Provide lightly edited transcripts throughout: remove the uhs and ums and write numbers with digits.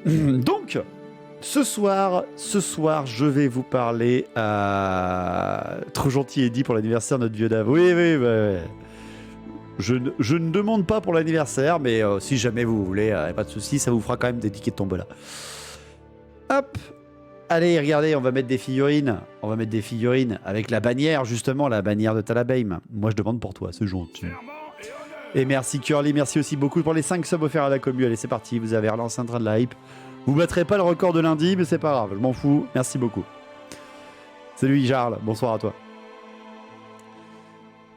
Donc, ce soir, je vais vous parler trop gentil Eddie pour l'anniversaire de notre vieux Dave. Oui, ouais. Je ne demande pas pour l'anniversaire, mais si jamais vous voulez, pas de souci, ça vous fera quand même des tickets de tombola. Hop. Allez, regardez, on va mettre des figurines. On va mettre des figurines avec la bannière, justement, la bannière de Talabheim. Moi, je demande pour toi, c'est gentil. Et merci Curly, merci aussi beaucoup pour les 5 subs offerts à la commu. Allez, c'est parti, vous avez relancé un train de la hype. Vous battrez pas le record de lundi, mais c'est pas grave, je m'en fous. Merci beaucoup. Salut Jarl, bonsoir à toi.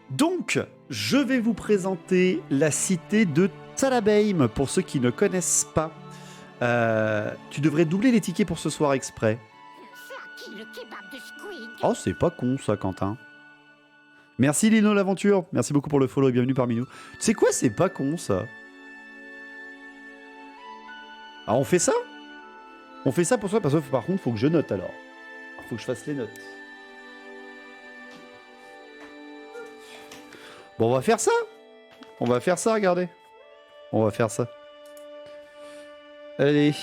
Donc, je vais vous présenter la cité de Talabheim, pour ceux qui ne connaissent pas. Tu devrais doubler les tickets pour ce soir exprès. Oh, c'est pas con ça, Quentin. Merci Lino l'aventure, merci beaucoup pour le follow et bienvenue parmi nous. Tu sais quoi, c'est pas con ça. Ah, on fait ça? On fait ça pour soi, parce que par contre, faut que je note alors. Faut que je fasse les notes. Bon, on va faire ça. On va faire ça, regardez. On va faire ça. Allez.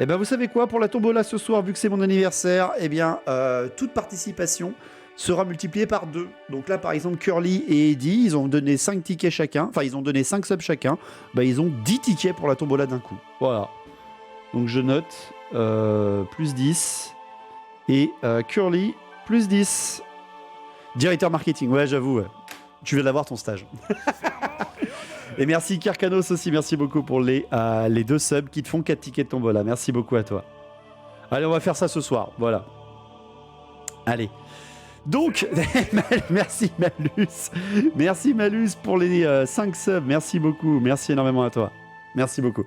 Eh ben, vous savez quoi, pour la tombola ce soir, vu que c'est mon anniversaire, eh bien, toute participation sera multipliée par 2. Donc là, par exemple, Curly et Eddie, ils ont donné 5 tickets chacun. Enfin, ils ont donné 5 subs chacun. Bah, ils ont 10 tickets pour la tombola d'un coup. Voilà. Donc je note plus 10. Et Curly, plus 10. Directeur marketing, ouais, j'avoue. Ouais. Tu viens d'avoir ton stage. Et merci Kirkanos aussi, merci beaucoup pour les 2 subs qui te font 4 tickets de tombola. Merci beaucoup à toi. Allez, on va faire ça ce soir, voilà. Allez. Donc, merci Malus. Merci Malus pour les 5 subs, merci beaucoup. Merci énormément à toi. Merci beaucoup.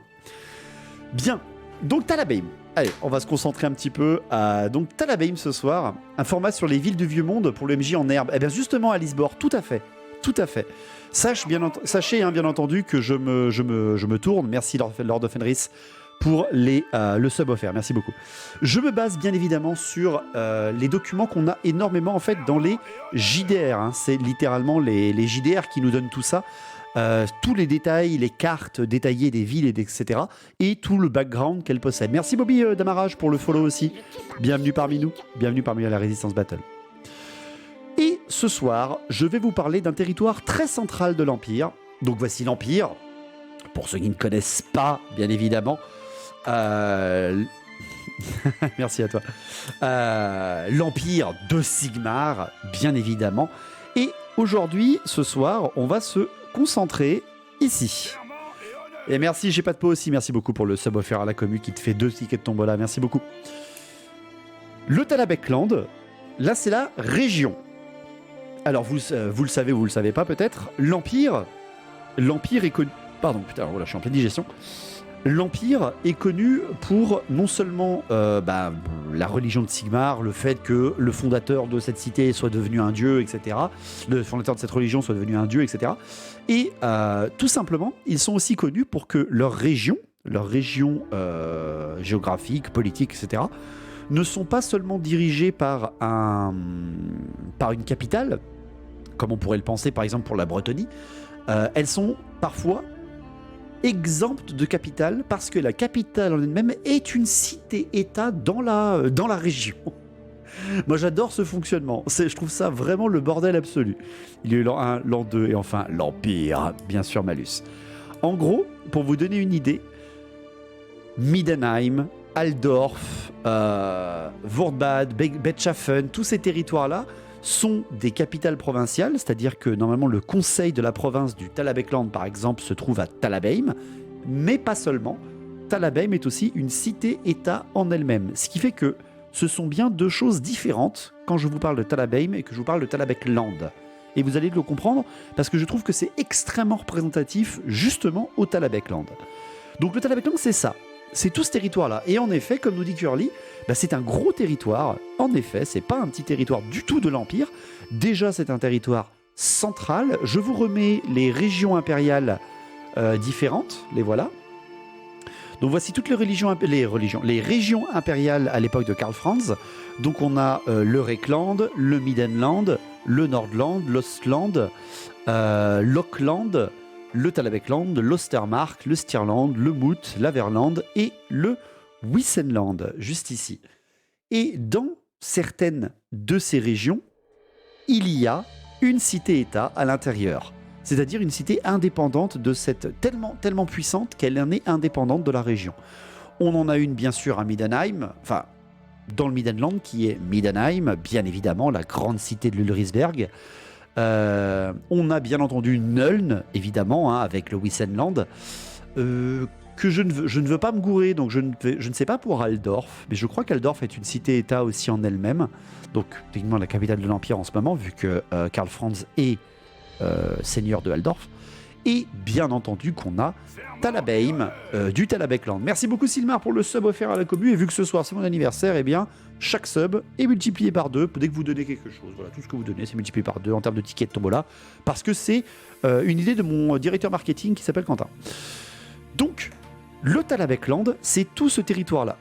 Bien, donc Talabheim. Allez, on va se concentrer un petit peu. Donc Talabheim ce soir, un format sur les villes du Vieux-Monde pour le MJ en herbe. Eh bien justement à Lisbore, tout à fait. Tout à fait. Sachez bien entendu que je me tourne. Merci Lord of Fenris pour le sub offert. Merci beaucoup. Je me base bien évidemment sur les documents qu'on a énormément en fait dans les JDR. Hein. C'est littéralement les JDR qui nous donnent tout ça. Tous les détails, les cartes détaillées des villes, etc. Et tout le background qu'elles possèdent. Merci Bobby Damarage pour le follow aussi. Bienvenue parmi nous. Bienvenue parmi la Résistance Battle. Et ce soir, je vais vous parler d'un territoire très central de l'Empire. Donc voici l'Empire. Pour ceux qui ne connaissent pas, bien évidemment. Merci à toi. L'Empire de Sigmar, bien évidemment. Et aujourd'hui, ce soir, on va se concentrer ici. Et merci, j'ai pas de peau aussi. Merci beaucoup pour le sub offert à la commu qui te fait 2 tickets de tombola. Merci beaucoup. Le Talabheim, là, c'est la région. Alors, vous le savez ou vous le savez pas peut-être, l'Empire est connu... Pardon, putain, voilà, je suis en pleine digestion. L'Empire est connu pour non seulement la religion de Sigmar, le fait que le fondateur de cette cité soit devenu un dieu, etc. Le fondateur de cette religion soit devenu un dieu, etc. Et tout simplement, ils sont aussi connus pour que leur région géographique, politique, etc., ne sont pas seulement dirigées par une capitale, comme on pourrait le penser par exemple pour la Bretonie, elles sont parfois exemptes de capitale parce que la capitale en elle-même est une cité-État dans la région. Moi j'adore ce fonctionnement, je trouve ça vraiment le bordel absolu. Il y a eu l'an 1, l'an 2 et enfin l'Empire, bien sûr Malus. En gros, pour vous donner une idée, Middenheim, Altdorf, Wurtbad, Betschaffen, tous ces territoires-là sont des capitales provinciales, c'est-à-dire que normalement le conseil de la province du Talabheim par exemple se trouve à Talabheim, mais pas seulement. Talabheim est aussi une cité-État en elle-même, ce qui fait que ce sont bien 2 choses différentes quand je vous parle de Talabheim et que je vous parle de Talabheim. Et vous allez le comprendre parce que je trouve que c'est extrêmement représentatif justement au Talabheim. Donc le Talabheim c'est ça. C'est tout ce territoire-là. Et en effet, comme nous dit Curly, c'est un gros territoire. En effet, c'est pas un petit territoire du tout de l'Empire. Déjà, c'est un territoire central. Je vous remets les régions impériales différentes. Les voilà. Donc voici toutes les régions impériales à l'époque de Karl Franz. Donc on a le Reikland, le Middenland, le Nordland, l'Ostland, l'Ockland, le Talabekland, l'Ostermark, le Stirland, le Moot, l'Averland et le Wissenland, juste ici. Et dans certaines de ces régions, il y a une cité-État à l'intérieur. C'est-à-dire une cité indépendante de cette... tellement puissante qu'elle en est indépendante de la région. On en a une, bien sûr, à Midenheim, enfin, dans le Midenland, qui est Midenheim, bien évidemment, la grande cité de l'Ulrisberg. On a bien entendu Nuln, évidemment, hein, avec le Wissenland, que je ne veux pas me gourer, donc je ne sais pas pour Altdorf, mais je crois qu'Altdorf est une cité-État aussi en elle-même, donc techniquement la capitale de l'Empire en ce moment, vu que Karl Franz est seigneur de Altdorf. Et bien entendu qu'on a Talabheim du Talabekland. Merci beaucoup Silmar pour le sub offert à la commu. Et vu que ce soir c'est mon anniversaire, eh bien chaque sub est multiplié par 2 dès que vous donnez quelque chose. Voilà, tout ce que vous donnez c'est multiplié par 2 en termes de tickets de tombola. Parce que c'est une idée de mon directeur marketing qui s'appelle Quentin. Donc, le Talabekland, c'est tout ce territoire-là.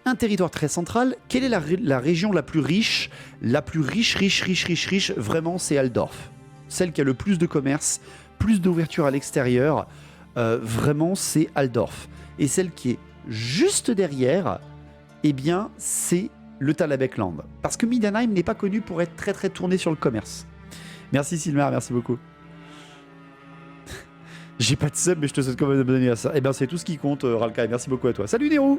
Un territoire très central. Quelle est la région la plus riche, riche, vraiment c'est Altdorf. Celle qui a le plus de commerce, plus d'ouverture à l'extérieur, vraiment c'est Altdorf. Et celle qui est juste derrière, eh bien c'est le Talabekland. Parce que Midenheim n'est pas connu pour être très très tourné sur le commerce. Merci Silmar, merci beaucoup. J'ai pas de sub mais je te souhaite quand même un bon anniversaire. Eh bien c'est tout ce qui compte Ralkai, merci beaucoup à toi. Salut Nero.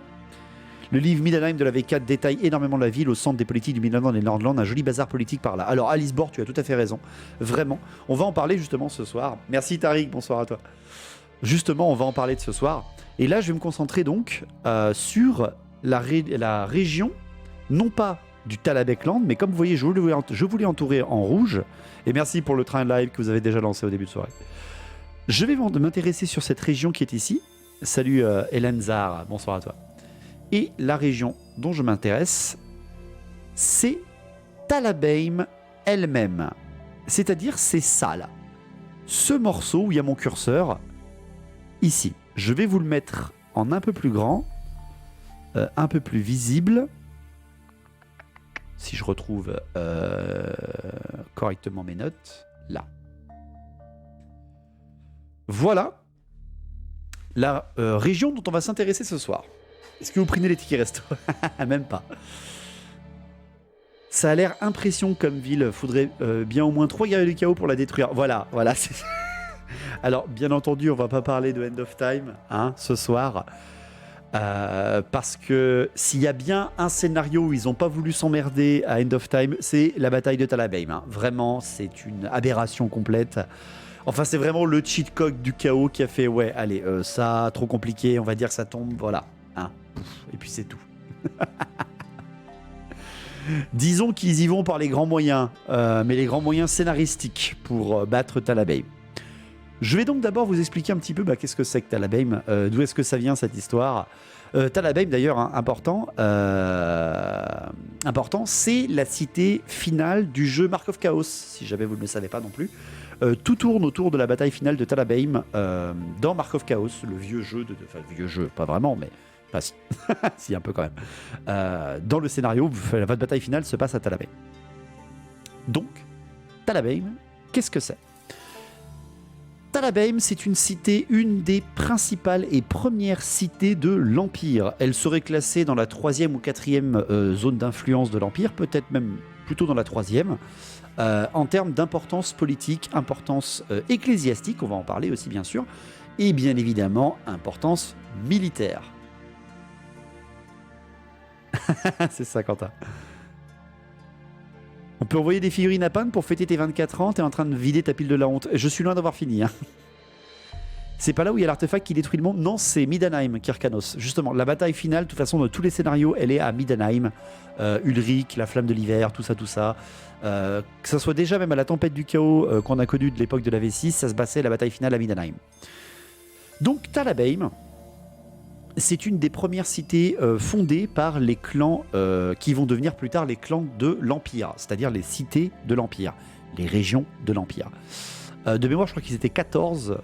Le livre Midenheim de la V4 détaille énormément la ville au centre des politiques du Midland et Nordland, un joli bazar politique par là. Alors Alice Bord, tu as tout à fait raison, vraiment. On va en parler justement ce soir. Merci Tariq, bonsoir à toi. Justement, on va en parler de ce soir. Et là, je vais me concentrer donc sur la région, non pas du Talabekland, mais comme vous voyez, je voulais entourer en rouge. Et merci pour le train live que vous avez déjà lancé au début de soirée. Je vais m'intéresser sur cette région qui est ici. Salut Hélène Zar, bonsoir à toi. Et la région dont je m'intéresse, c'est Talabheim elle-même. C'est-à-dire, c'est ça là. Ce morceau où il y a mon curseur, ici. Je vais vous le mettre en un peu plus grand, un peu plus visible. Si je retrouve correctement mes notes, là. Voilà la région dont on va s'intéresser ce soir. Est-ce que vous prenez les tickets resto? Même pas. Ça a l'air impression comme ville. Faudrait bien au moins 3 guerriers du chaos pour la détruire. Voilà. Alors, bien entendu, on va pas parler de End of Time hein, ce soir. Parce que s'il y a bien un scénario où ils n'ont pas voulu s'emmerder à End of Time, c'est la bataille de Talabheim. Hein. Vraiment, c'est une aberration complète. Enfin, c'est vraiment le cheat code du chaos qui a fait ouais, allez, ça, trop compliqué, on va dire que ça tombe, voilà. Hein. Et puis c'est tout. Disons qu'ils y vont par les grands moyens, mais les grands moyens scénaristiques pour battre Talabheim. Je vais donc d'abord vous expliquer un petit peu qu'est-ce que c'est que Talabheim, d'où est-ce que ça vient cette histoire. Talabheim d'ailleurs, hein, important, c'est la cité finale du jeu Mark of Chaos, si jamais vous ne le savez pas non plus. Tout tourne autour de la bataille finale de Talabheim dans Mark of Chaos, le vieux jeu, enfin vieux jeu, pas vraiment, mais enfin si, si un peu quand même. Dans le scénario, votre bataille finale se passe à Talabheim. Donc, Talabheim, qu'est-ce que c'est ? Talabheim, c'est une cité, une des principales et premières cités de l'Empire. Elle serait classée dans la 3e ou 4e zone d'influence de l'Empire, peut-être même plutôt dans la 3e, en termes d'importance politique, importance ecclésiastique, on va en parler aussi bien sûr, et bien évidemment, importance militaire. C'est ça, Quentin. On peut envoyer des figurines à Pan pour fêter tes 24 ans, t'es en train de vider ta pile de la honte. Je suis loin d'avoir fini. Hein. C'est pas là où il y a l'artefact qui détruit le monde. Non, c'est Midenheim, Kirkanos. Justement, la bataille finale, de toute façon, de tous les scénarios, elle est à Midenheim. Ulrich, la flamme de l'hiver, tout ça. Que ça soit déjà même à la tempête du chaos qu'on a connue de l'époque de la V6, ça se passait la bataille finale à Midenheim. Donc Talabheim, c'est une des premières cités fondées par les clans qui vont devenir plus tard les clans de l'Empire, c'est-à-dire les cités de l'Empire, les régions de l'Empire. De mémoire, je crois qu'ils étaient 14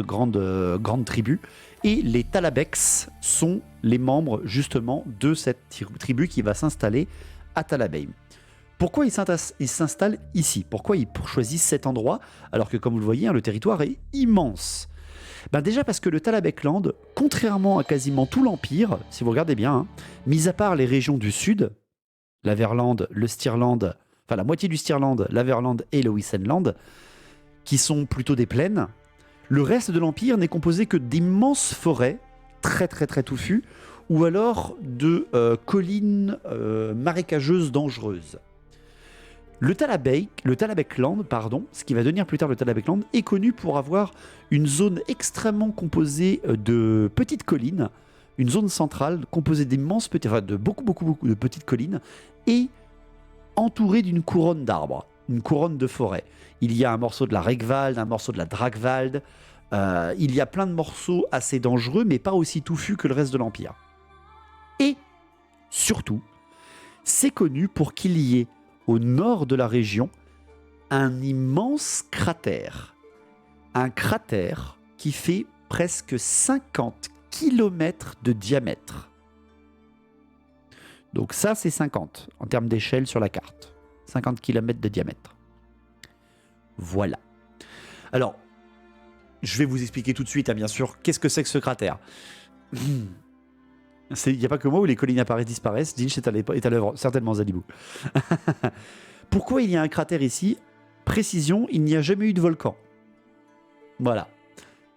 grandes tribus, et les Talabeks sont les membres justement de cette tribu qui va s'installer à Talabheim. Pourquoi ils s'installent ici? Pourquoi ils choisissent cet endroit alors que, comme vous le voyez, le territoire est immense? Déjà parce que le Talabecland, contrairement à quasiment tout l'Empire, si vous regardez bien, mis à part les régions du sud, l'Averland, le Stirland, enfin la moitié du Stirland, l'Averland et le Wissenland, qui sont plutôt des plaines, le reste de l'Empire n'est composé que d'immenses forêts, très très très touffues, ou alors de collines marécageuses dangereuses. Le Talabecland, ce qui va devenir plus tard le Talabecland, est connu pour avoir une zone extrêmement composée de petites collines, une zone centrale composée de beaucoup de petites collines et entourée d'une couronne d'arbres, une couronne de forêt. Il y a un morceau de la Reckwald, un morceau de la Dragwald, il y a plein de morceaux assez dangereux, mais pas aussi touffus que le reste de l'Empire. Et surtout, c'est connu pour qu'il y ait au nord de la région un immense cratère. Un cratère qui fait presque 50 km de diamètre. Donc ça, c'est 50 en termes d'échelle sur la carte. 50 km de diamètre. Voilà. Alors, je vais vous expliquer tout de suite, bien sûr, qu'est-ce que c'est que ce cratère. Il n'y a pas que moi où les collines apparaissent, disparaissent. Dinch est à l'œuvre, certainement Zalibou. Pourquoi il y a un cratère ici? Précision, il n'y a jamais eu de volcan. Voilà.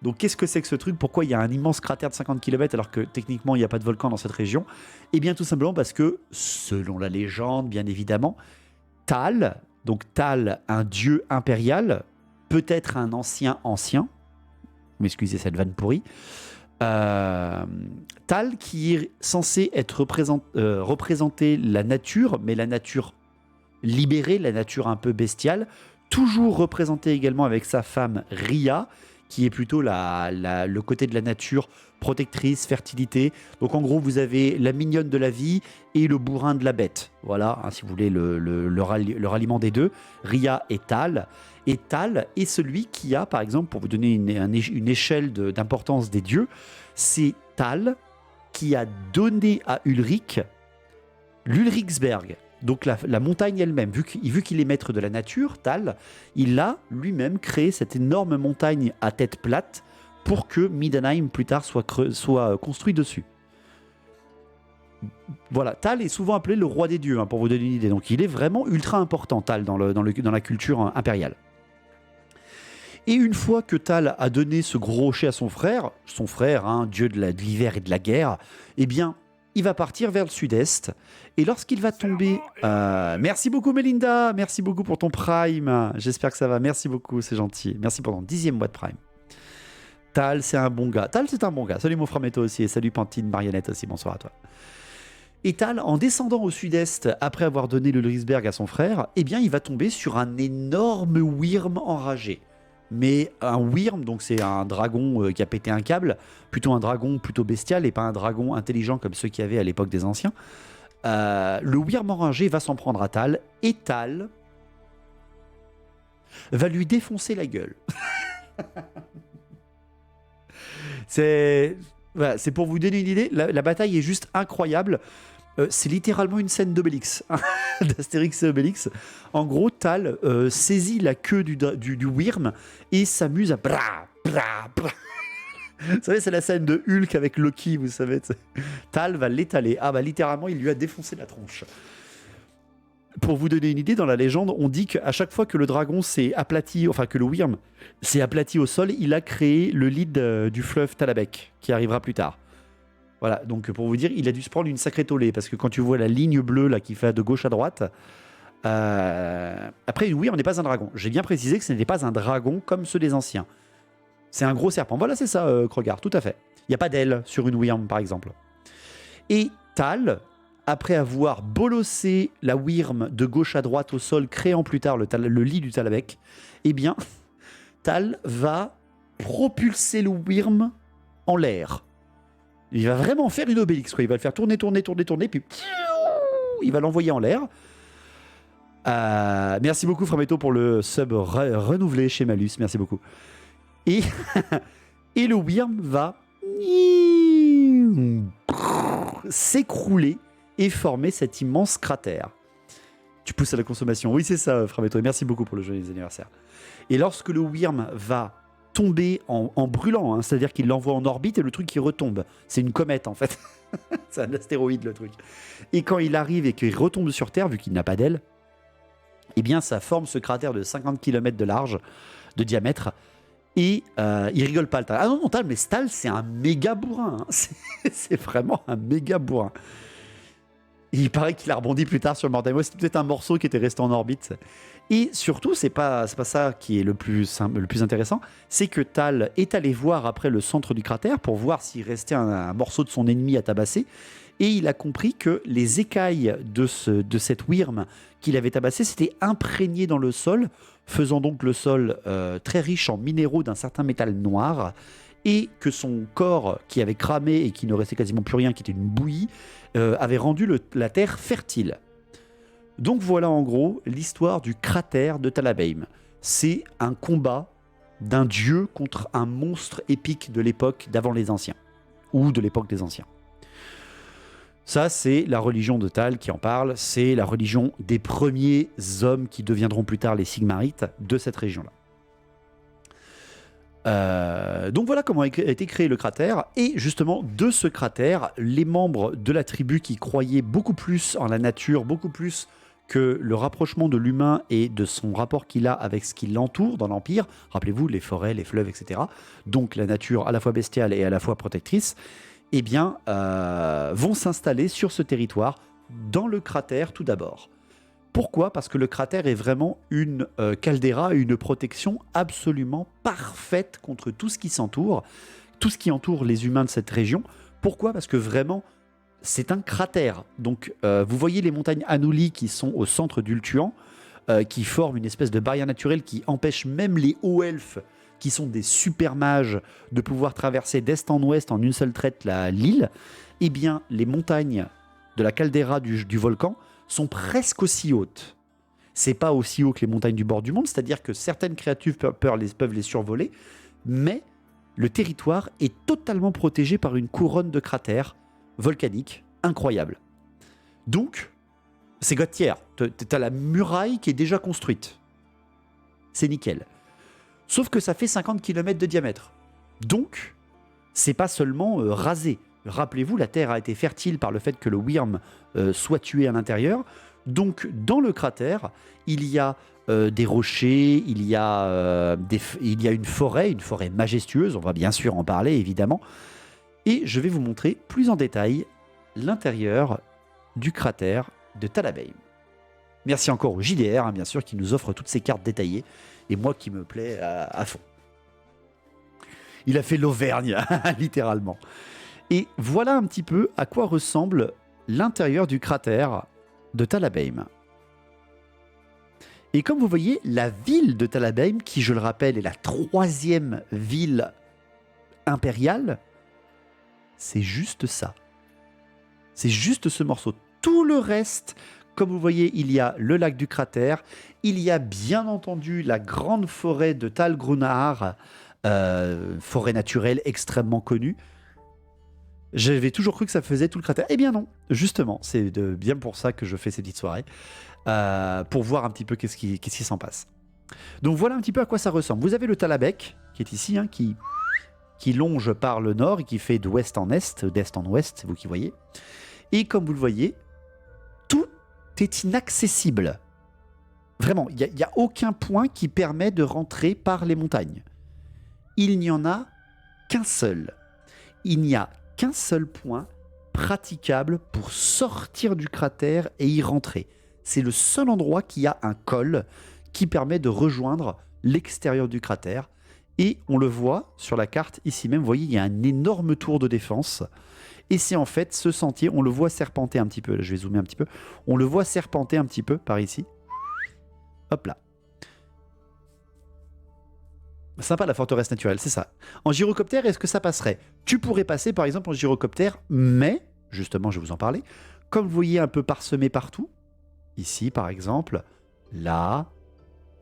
Donc qu'est-ce que c'est que ce truc? Pourquoi il y a un immense cratère de 50 km alors que techniquement il n'y a pas de volcan dans cette région? Eh bien tout simplement parce que, selon la légende, bien évidemment, Tal, un dieu impérial, peut-être un ancien, vous m'excusez cette vanne pourrie, Tal qui est censé être représenter la nature, mais la nature libérée, la nature un peu bestiale, toujours représenté également avec sa femme Ria, qui est plutôt le côté de la nature protectrice, fertilité. Donc en gros, vous avez la mignonne de la vie et le bourrin de la bête. Voilà, si vous voulez, le ralliement des deux. Ria et Tal. Et Tal est celui qui a, par exemple, pour vous donner une échelle d'importance des dieux, c'est Tal qui a donné à Ulrich l'Ulrichsberg. Donc la montagne elle-même, vu qu'il est maître de la nature, Tal, il a lui-même créé cette énorme montagne à tête plate pour que Middenheim plus tard soit construit dessus. Voilà, Tal est souvent appelé le roi des dieux, pour vous donner une idée. Donc il est vraiment ultra important, Tal, dans la culture impériale. Et une fois que Tal a donné ce gros rocher à son frère, dieu de l'hiver et de la guerre, eh bien, il va partir vers le sud-est. Et lorsqu'il va tomber... merci beaucoup Melinda, merci beaucoup pour ton Prime. J'espère que ça va, merci beaucoup, c'est gentil. Merci pour ton 10e mois de Prime. Tal, c'est un bon gars. Salut mon frère Méto aussi, et salut Pantine Marionnette aussi, bonsoir à toi. Et Tal, en descendant au sud-est, après avoir donné le Lrisberg à son frère, eh bien, il va tomber sur un énorme wyrm enragé. Mais un wyrm, donc c'est un dragon qui a pété un câble, plutôt un dragon plutôt bestial et pas un dragon intelligent comme ceux qu'il y avait à l'époque des anciens. Le wyrm enragé va s'en prendre à Tal, et Tal va lui défoncer la gueule. C'est pour vous donner une idée, la bataille est juste incroyable. C'est littéralement une scène d'Obélix, d'Astérix et Obélix. En gros, Tal saisit la queue du wyrm et s'amuse à bra, bra, bra. Vous savez, c'est la scène de Hulk avec Loki, vous savez. Tal va l'étaler. Littéralement, il lui a défoncé la tronche. Pour vous donner une idée, dans la légende, on dit qu'à chaque fois que le dragon s'est aplati, que le wyrm s'est aplati au sol, il a créé le lit du fleuve Talabek, qui arrivera plus tard. Voilà, donc pour vous dire, il a dû se prendre une sacrée tollée, parce que quand tu vois la ligne bleue là, qui fait de gauche à droite, après, oui, on n'est pas un dragon. J'ai bien précisé que ce n'était pas un dragon comme ceux des anciens. C'est un gros serpent. Voilà, c'est ça, Krogar, tout à fait. Il n'y a pas d'aile sur une wyrm, par exemple. Et Tal, après avoir bolossé la wyrm de gauche à droite au sol, créant plus tard le lit du Talabek, eh bien, Tal va propulser le wyrm en l'air. Il va vraiment faire une Obélix, quoi. Il va le faire tourner, puis il va l'envoyer en l'air. Merci beaucoup Frametto pour le sub renouvelé chez Malus, merci beaucoup. Et, et le wyrm va s'écrouler et former cet immense cratère. Tu pousses à la consommation. Oui, c'est ça, Frametto. Merci beaucoup pour le joyeux anniversaire. Et lorsque le Wyrm va tomber en brûlant, hein, c'est-à-dire qu'il l'envoie en orbite et le truc il retombe. C'est une comète en fait. C'est un astéroïde le truc. Et quand il arrive et qu'il retombe sur Terre, vu qu'il n'a pas d'aile, eh bien ça forme ce cratère de 50 km de large, de diamètre. Et il rigole pas le Tal. Ah non, Tal, mais Tal c'est un méga bourrin. Hein. C'est vraiment un méga bourrin. Et il paraît qu'il a rebondi plus tard sur le Mordheim. C'était peut-être un morceau qui était resté en orbite. Et surtout, c'est pas ça qui est le plus intéressant, c'est que Tal est allé voir après le centre du cratère pour voir s'il restait un morceau de son ennemi à tabasser. Et il a compris que les écailles de cette Wyrm qu'il avait tabassé s'étaient imprégnées dans le sol, faisant donc le sol très riche en minéraux d'un certain métal noir, et que son corps, qui avait cramé et qui ne restait quasiment plus rien, qui était une bouillie, avait rendu la terre fertile. Donc voilà en gros l'histoire du cratère de Talabheim. C'est un combat d'un dieu contre un monstre épique de l'époque d'avant les anciens, ou de l'époque des anciens. Ça, c'est la religion de Tal qui en parle, c'est la religion des premiers hommes qui deviendront plus tard les Sigmarites de cette région-là. Donc voilà comment a été créé le cratère, et justement de ce cratère, les membres de la tribu qui croyaient beaucoup plus en la nature, beaucoup plus que le rapprochement de l'humain et de son rapport qu'il a avec ce qui l'entoure dans l'Empire, rappelez-vous les forêts, les fleuves, etc., donc la nature à la fois bestiale et à la fois protectrice, eh bien, vont s'installer sur ce territoire, dans le cratère tout d'abord. Pourquoi ? Parce que le cratère est vraiment une caldeira, une protection absolument parfaite contre tout ce qui s'entoure, tout ce qui entoure les humains de cette région. Pourquoi ? Parce que vraiment, c'est un cratère. Donc, vous voyez les montagnes Anouli qui sont au centre d'Ultuan, qui forment une espèce de barrière naturelle qui empêche même les hauts elfes, qui sont des super mages, de pouvoir traverser d'est en ouest en une seule traite l'île. Eh bien, les montagnes de la caldeira du volcan sont presque aussi hautes. C'est pas aussi haut que les montagnes du bord du monde, c'est-à-dire que certaines créatures peuvent les survoler, mais le territoire est totalement protégé par une couronne de cratères volcaniques incroyable. Donc, c'est God tier. T'as la muraille qui est déjà construite. C'est nickel. Sauf que ça fait 50 km de diamètre. Donc, c'est pas seulement rasé. Rappelez-vous, la Terre a été fertile par le fait que le Wyrm soit tué à l'intérieur. Donc, dans le cratère, il y a des rochers, il y a une forêt majestueuse. On va bien sûr en parler, évidemment. Et je vais vous montrer plus en détail l'intérieur du cratère de Talabheim. Merci encore au JDR, hein, bien sûr, qui nous offre toutes ces cartes détaillées. Et moi qui me plaît à fond. Il a fait l'Auvergne, littéralement. Et voilà un petit peu à quoi ressemble l'intérieur du cratère de Talabheim. Et comme vous voyez, la ville de Talabheim, qui je le rappelle est la 3e ville impériale, c'est juste ça. C'est juste ce morceau. Tout le reste, comme vous voyez, il y a le lac du cratère, il y a bien entendu la grande forêt de Tal Grunahar, forêt naturelle extrêmement connue. J'avais toujours cru que ça faisait tout le cratère. Eh bien non, justement, c'est bien pour ça que je fais ces petites soirées, pour voir un petit peu qu'est-ce qui s'en passe. Donc voilà un petit peu à quoi ça ressemble. Vous avez le Talabhek, qui est ici, hein, qui longe par le nord et qui fait d'ouest en est, d'est en ouest, c'est vous qui voyez. Et comme vous le voyez, tout est inaccessible. Vraiment, il n'y a aucun point qui permet de rentrer par les montagnes. Il n'y en a qu'un seul. Il n'y a qu'un seul point praticable pour sortir du cratère et y rentrer. C'est le seul endroit qui a un col qui permet de rejoindre l'extérieur du cratère. Et on le voit sur la carte ici même, vous voyez, il y a un énorme tour de défense. Et c'est en fait ce sentier, on le voit serpenter un petit peu, là, je vais zoomer un petit peu, on le voit serpenter un petit peu par ici. Hop là. Sympa la forteresse naturelle, c'est ça. En gyrocoptère, est-ce que ça passerait ? Tu pourrais passer par exemple en gyrocoptère, mais, justement je vais vous en parler, comme vous voyez un peu parsemé partout, ici par exemple, là,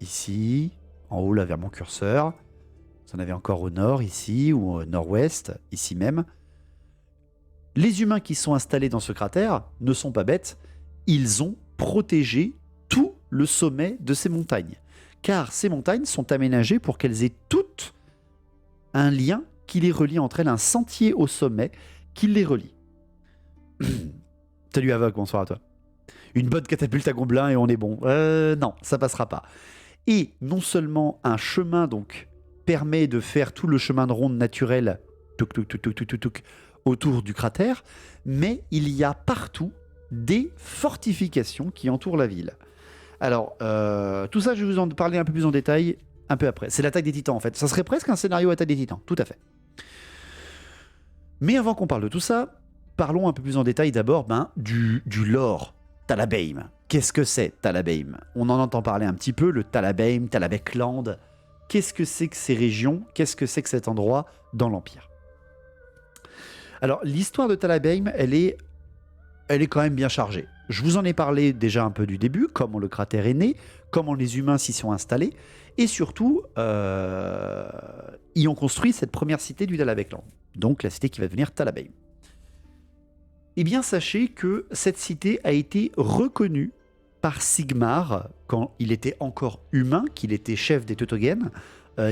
ici, en haut là vers mon curseur, vous en avez encore au nord ici, ou au nord-ouest, ici même. Les humains qui sont installés dans ce cratère ne sont pas bêtes, ils ont protégé le sommet de ces montagnes. Car ces montagnes sont aménagées pour qu'elles aient toutes un lien qui les relie entre elles, un sentier au sommet qui les relie. Salut Avok, bonsoir à toi. Une bonne catapulte à Gobelin et on est bon. Non, ça passera pas. Et non seulement un chemin donc permet de faire tout le chemin de ronde naturel autour du cratère, mais il y a partout des fortifications qui entourent la ville. Alors, tout ça, je vais vous en parler un peu plus en détail un peu après. C'est l'attaque des titans en fait. Ça serait presque un scénario attaque des titans, tout à fait. Mais avant qu'on parle de tout ça, parlons un peu plus en détail d'abord du lore Talabeim. Qu'est-ce que c'est Talabeim? On en entend parler un petit peu, le Talabeim, Talabekland. Qu'est-ce que c'est que ces régions? Qu'est-ce que c'est que cet endroit dans l'Empire? Alors, l'histoire de Talabeim, elle est quand même bien chargée. Je vous en ai parlé déjà un peu du début, comment le cratère est né, comment les humains s'y sont installés, et surtout, ils ont construit cette première cité du Talabekland, donc la cité qui va devenir Talabeim. Eh bien, sachez que cette cité a été reconnue par Sigmar quand il était encore humain, qu'il était chef des Teutogen,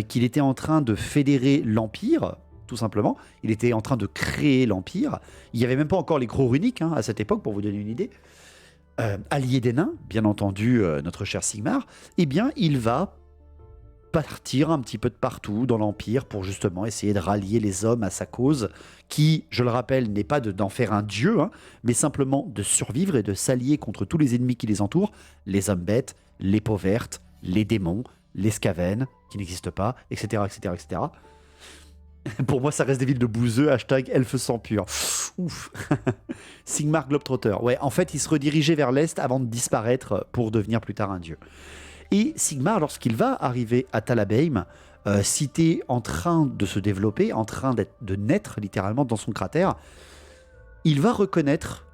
qu'il était en train de fédérer l'Empire, tout simplement. Il était en train de créer l'Empire. Il n'y avait même pas encore les gros runiques à cette époque, pour vous donner une idée. Allié des nains, bien entendu, notre cher Sigmar, eh bien, il va partir un petit peu de partout dans l'Empire pour justement essayer de rallier les hommes à sa cause, qui, je le rappelle, n'est pas d'en faire un dieu, mais simplement de survivre et de s'allier contre tous les ennemis qui les entourent, les hommes bêtes, les peaux vertes, les démons, les scaven, qui n'existent pas, etc., etc., etc. Pour moi, ça reste des villes de bouseux, hashtag elfe sans pur. Ouf. Sigmar Globetrotter. Ouais, en fait, il se redirigeait vers l'est avant de disparaître pour devenir plus tard un dieu. Et Sigmar, lorsqu'il va arriver à Talabeim, cité en train de se développer, en train de naître littéralement dans son cratère, il va reconnaître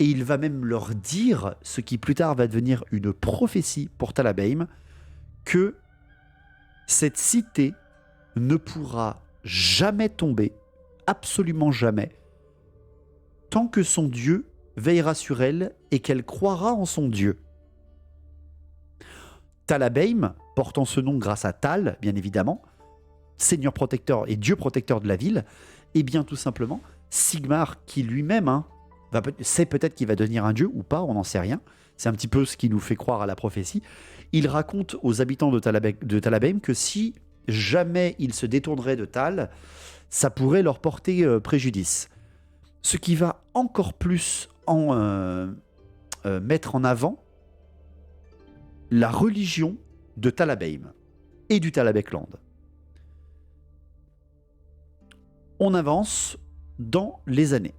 et il va même leur dire, ce qui plus tard va devenir une prophétie pour Talabeim, que cette cité ne pourra jamais tomber, absolument jamais, tant que son Dieu veillera sur elle et qu'elle croira en son Dieu. Talabeim, portant ce nom grâce à Tal, bien évidemment, seigneur protecteur et dieu protecteur de la ville, et bien tout simplement, Sigmar, qui lui-même sait peut-être qu'il va devenir un dieu ou pas, on n'en sait rien, c'est un petit peu ce qui nous fait croire à la prophétie, il raconte aux habitants de Talabeim que si jamais ils se détourneraient de Tal, ça pourrait leur porter préjudice. Ce qui va encore plus mettre en avant la religion de Talabeim et du Talabekland. On avance dans les années.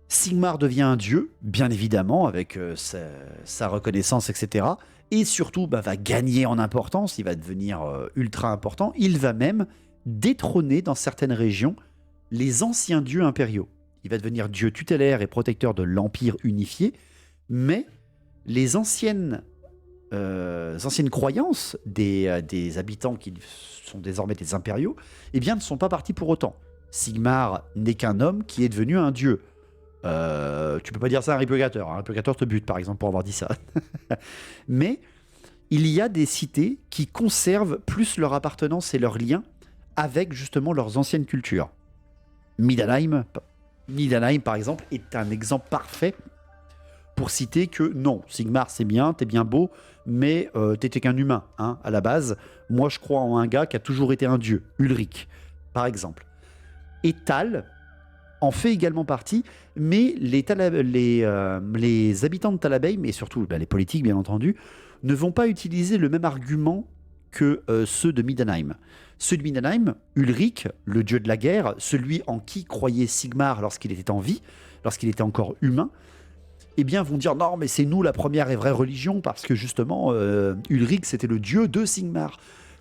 Sigmar devient un dieu, bien évidemment, avec sa reconnaissance, etc. Et surtout, va gagner en importance, il va devenir ultra important. Il va même détrôner dans certaines régions les anciens dieux impériaux. Il va devenir dieu tutélaire et protecteur de l'Empire unifié, mais les anciennes croyances des habitants qui sont désormais des impériaux, eh bien, ne sont pas partis pour autant. Sigmar n'est qu'un homme qui est devenu un dieu. Tu peux pas dire ça à un réplicateur. Un réplicateur te bute, par exemple, pour avoir dit ça. Mais il y a des cités qui conservent plus leur appartenance et leur lien avec justement leurs anciennes cultures. Midanheim, par exemple, est un exemple parfait pour citer que non, Sigmar c'est bien, t'es bien beau, mais t'étais qu'un humain, à la base. Moi je crois en un gars qui a toujours été un dieu, Ulrich, par exemple. Et Tal en fait également partie, mais les habitants de Talabeim, et surtout les politiques bien entendu, ne vont pas utiliser le même argument que ceux de Midanheim. Ceux de Midanheim, Ulrich, le dieu de la guerre, celui en qui croyait Sigmar lorsqu'il était en vie, lorsqu'il était encore humain, eh bien vont dire non mais c'est nous la première et vraie religion parce que justement Ulrich c'était le dieu de Sigmar.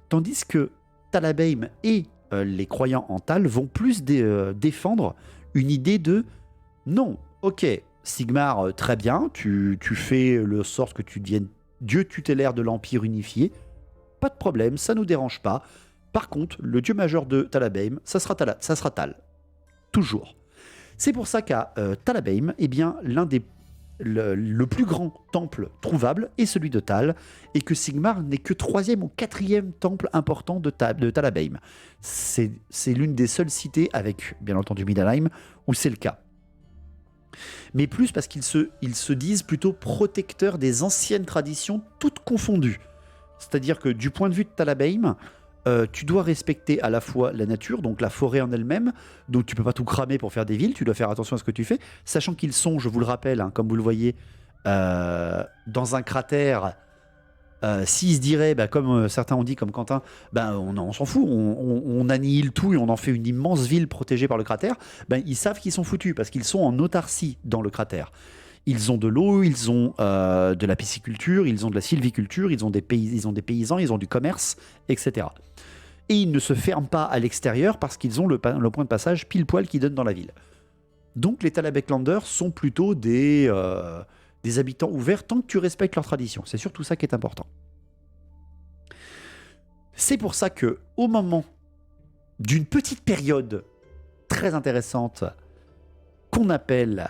Tandis que Talabeim et les croyants en Tal vont plus défendre une idée de non, ok, Sigmar très bien, tu fais le sort que tu deviennes dieu tutélaire de l'Empire unifié, pas de problème, ça nous dérange pas. Par contre, le dieu majeur de Talabeim, ça sera Tal. Toujours. C'est pour ça qu'à Talabeim, eh bien, l'un des le plus grand temple trouvable est celui de Tal, et que Sigmar n'est que 3e ou 4e temple important de Talabheim. C'est l'une des seules cités, avec bien entendu Middenheim, où c'est le cas. Mais plus parce qu'ils se disent plutôt protecteurs des anciennes traditions, toutes confondues. C'est-à-dire que du point de vue de Talabheim, tu dois respecter à la fois la nature, donc la forêt en elle-même, donc tu peux pas tout cramer pour faire des villes, tu dois faire attention à ce que tu fais, sachant qu'ils sont, je vous le rappelle, hein, comme vous le voyez, dans un cratère. S'ils se diraient, comme certains ont dit, comme Quentin, on s'en fout, on annihile tout et on en fait une immense ville protégée par le cratère, ils savent qu'ils sont foutus parce qu'ils sont en autarcie dans le cratère. Ils ont de l'eau, ils ont de la pisciculture, ils ont de la sylviculture, ils ont des paysans, ils ont du commerce, etc. Et ils ne se ferment pas à l'extérieur parce qu'ils ont le point de passage pile poil qui donne dans la ville. Donc les Talabheimlanders sont plutôt des habitants ouverts tant que tu respectes leurs traditions. C'est surtout ça qui est important. C'est pour ça que, au moment d'une petite période très intéressante qu'on appelle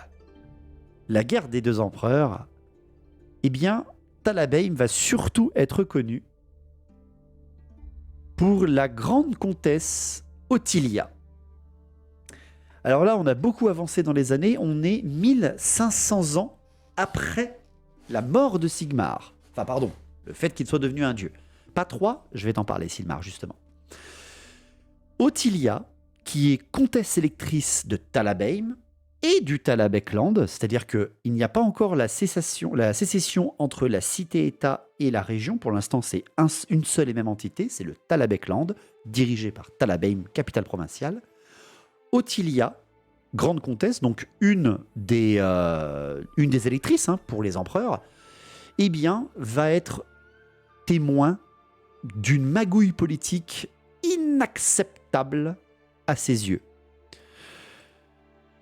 la guerre des 2 empereurs, eh bien, Talabheim va surtout être connu pour la grande comtesse Ottilia. Alors là, on a beaucoup avancé dans les années, on est 1500 ans après la mort de Sigmar. Enfin, pardon, le fait qu'il soit devenu un dieu. Pas 3, je vais t'en parler, Sigmar, justement. Ottilia, qui est comtesse électrice de Talabheim et du Talabheimland, c'est-à-dire qu'il n'y a pas encore la sécession entre la cité-État et la région. Pour l'instant, c'est une seule et même entité, c'est le Talabheimland, dirigé par Talabheim, capitale provinciale. Ottilia, grande comtesse, donc une des électrices pour les empereurs, eh bien, va être témoin d'une magouille politique inacceptable à ses yeux.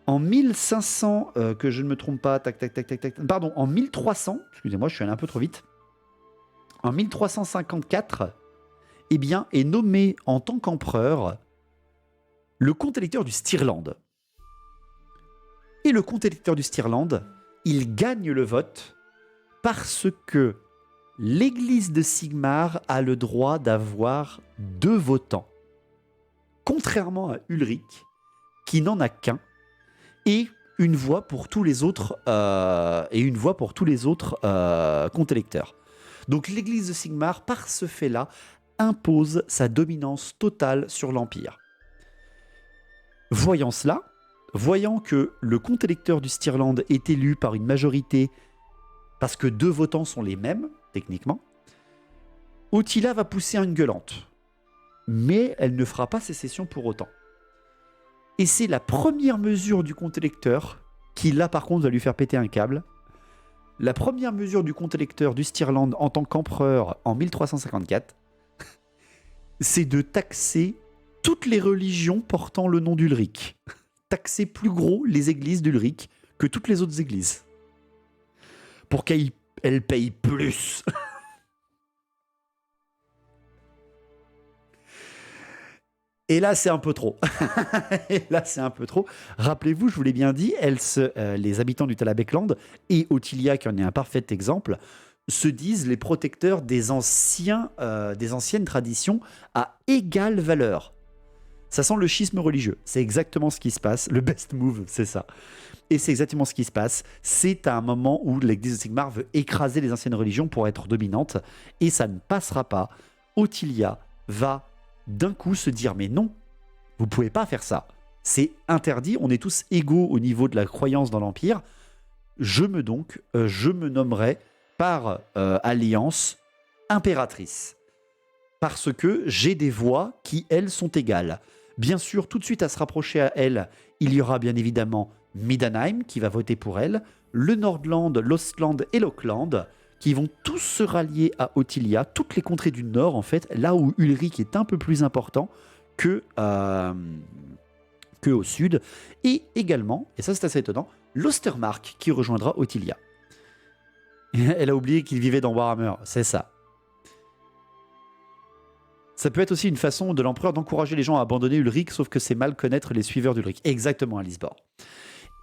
En 1500, que je ne me trompe pas, pardon, en 1300, excusez-moi, je suis allé un peu trop vite, en 1354, eh bien, est nommé en tant qu'empereur le comte électeur du Stirland. Et le comte électeur du Stirland, il gagne le vote parce que l'église de Sigmar a le droit d'avoir 2 votants. Contrairement à Ulrich, qui n'en a qu'un, et une voix pour tous les autres, comtes électeurs. Donc l'église de Sigmar, par ce fait-là, impose sa dominance totale sur l'Empire. Voyant cela, voyant que le comte électeur du Stirland est élu par une majorité parce que 2 votants sont les mêmes, techniquement, Ottilia va pousser une gueulante. Mais elle ne fera pas sécession pour autant. Et c'est la première mesure du comte électeur qui, là, par contre, va lui faire péter un câble. La première mesure du comte électeur du Stirland en tant qu'empereur en 1354, c'est de taxer toutes les religions portant le nom d'Ulrich. Taxer plus gros les églises d'Ulrich que toutes les autres églises. Pour qu'elles payent plus. Et là, c'est un peu trop. Rappelez-vous, je vous l'ai bien dit, les habitants du Talabheimland, et Ottilia, qui en est un parfait exemple, se disent les protecteurs des anciennes traditions à égale valeur. Ça sent le schisme religieux. C'est exactement ce qui se passe. Le best move, c'est ça. Et c'est exactement ce qui se passe. C'est à un moment où l'église de Sigmar veut écraser les anciennes religions pour être dominante. Et ça ne passera pas. Ottilia va d'un coup se dire mais non, vous pouvez pas faire ça. C'est interdit, on est tous égaux au niveau de la croyance dans l'Empire. Je me nommerai par alliance impératrice. Parce que j'ai des voix qui, elles, sont égales. Bien sûr, tout de suite à se rapprocher à elle, il y aura bien évidemment Middenheim qui va voter pour elle, le Nordland, l'Ostland et l'Ockland qui vont tous se rallier à Ottilia, toutes les contrées du Nord en fait, là où Ulrich est un peu plus important que au sud, et également, et ça c'est assez étonnant, l'Ostermark qui rejoindra Ottilia. Elle a oublié qu'il vivait dans Warhammer, c'est ça. Ça peut être aussi une façon de l'empereur d'encourager les gens à abandonner Ulrich, sauf que c'est mal connaître les suiveurs d'Ulrich. Exactement, Alice Bord.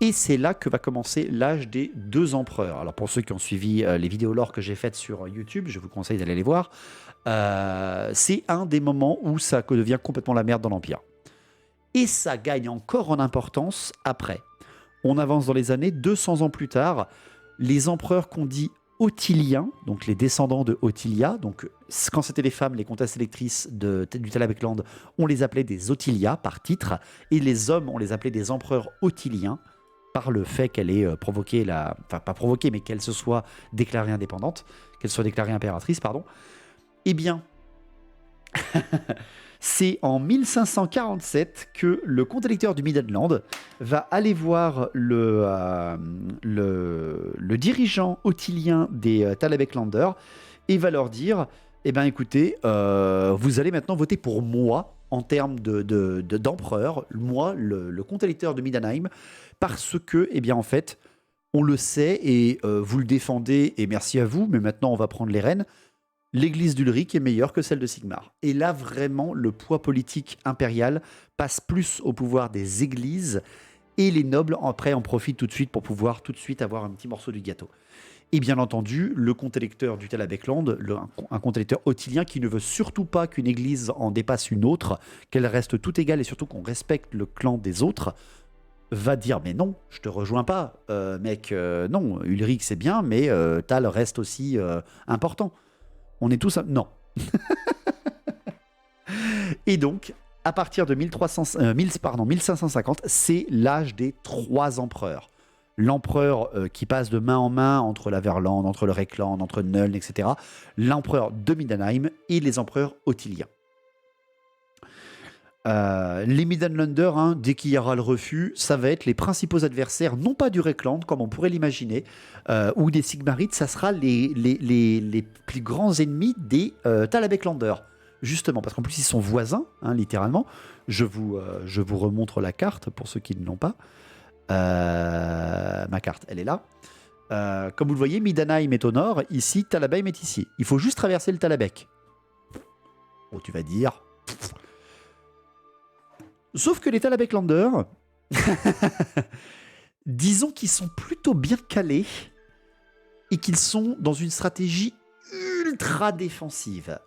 Et c'est là que va commencer l'âge des 2 empereurs. Alors pour ceux qui ont suivi les vidéos lore que j'ai faites sur YouTube, je vous conseille d'aller les voir. C'est un des moments où ça devient complètement la merde dans l'Empire. Et ça gagne encore en importance après. On avance dans les années, 200 ans plus tard, les empereurs qu'on dit Ottiliens, donc les descendants de Ottilia, donc quand c'était les femmes, les comtesses électrices du Talabecland, on les appelait des Ottilia par titre, et les hommes, on les appelait des empereurs ottiliens, par le fait qu'elle ait provoqué enfin pas provoqué, mais qu'elle se soit déclarée indépendante, qu'elle soit déclarée impératrice, pardon. Eh bien, c'est en 1547 que le comte électeur du Midland va aller voir le dirigeant ottilien des Talabeclanders et va leur dire eh ben écoutez, vous allez maintenant voter pour moi en termes d'empereur, moi, le comte électeur de Middenheim, parce que, eh bien en fait, on le sait et vous le défendez et merci à vous, mais maintenant on va prendre les rênes. L'église d'Ulric est meilleure que celle de Sigmar. Et là, vraiment, le poids politique impérial passe plus au pouvoir des églises et les nobles, après, en profitent tout de suite pour pouvoir tout de suite avoir un petit morceau du gâteau. Et bien entendu, le comte électeur du Talabecland, un comte électeur ottilien qui ne veut surtout pas qu'une église en dépasse une autre, qu'elle reste tout égale et surtout qu'on respecte le clan des autres, va dire mais non, je te rejoins pas, mec, non, Ulric c'est bien, mais Tal reste aussi important. On est tous... Non. Et donc, à partir de 1550, c'est l'âge des 3 empereurs. L'empereur qui passe de main en main entre la Verlande, entre le Reikland, entre Nuln, etc. L'empereur de Middenheim et les empereurs ottiliens. Les Middenlanders, dès qu'il y aura le refus, ça va être les principaux adversaires, non pas du Reikland, comme on pourrait l'imaginer, ou des Sigmarites, ça sera les plus grands ennemis des Talabeclanders. Justement, parce qu'en plus ils sont voisins, littéralement. Je vous remontre la carte pour ceux qui ne l'ont pas. Ma carte, elle est là. Comme vous le voyez, Middenheim est au nord, ici, Talabheim est ici. Il faut juste traverser le Talabek. Oh, tu vas dire... Sauf que les Talabeclanders, disons qu'ils sont plutôt bien calés et qu'ils sont dans une stratégie ultra défensive.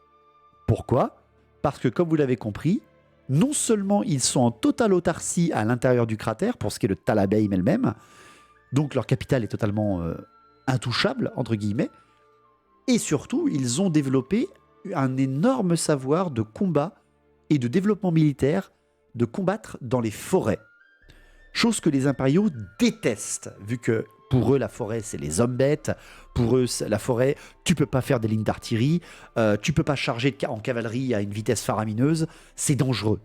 Pourquoi ? Parce que, comme vous l'avez compris, non seulement ils sont en totale autarcie à l'intérieur du cratère, pour ce qui est de Talabheim elle-même, donc leur capitale est totalement intouchable, entre guillemets, et surtout, ils ont développé un énorme savoir de combat et de développement militaire, de combattre dans les forêts. Chose que les impériaux détestent, vu que pour eux, la forêt, c'est les hommes bêtes. Pour eux, la forêt, tu peux pas faire des lignes d'artillerie, tu peux pas charger en cavalerie à une vitesse faramineuse. C'est dangereux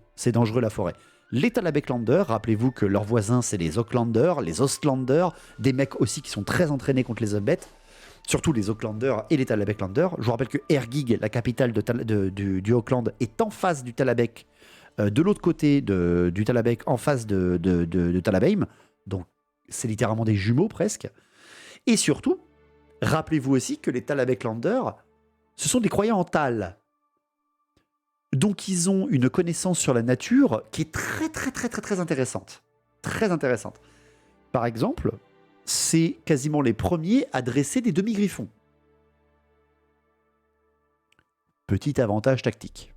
la forêt. Les Talabeclanders, rappelez-vous que leurs voisins, c'est les Aucklanders, les Ostlanders, des mecs aussi qui sont très entraînés contre les hommes bêtes. Surtout les Aucklanders et les Talabeclanders. Je vous rappelle que Ergig, la capitale du Auckland, est en face du Talabek, de l'autre côté du Talabek, en face de Talabheim. Donc, c'est littéralement des jumeaux presque. Et surtout, rappelez-vous aussi que les Talabeclanders, ce sont des croyants en Tal. Donc, ils ont une connaissance sur la nature qui est très intéressante. Très intéressante. Par exemple, c'est quasiment les premiers à dresser des demi-griffons. Petit avantage tactique.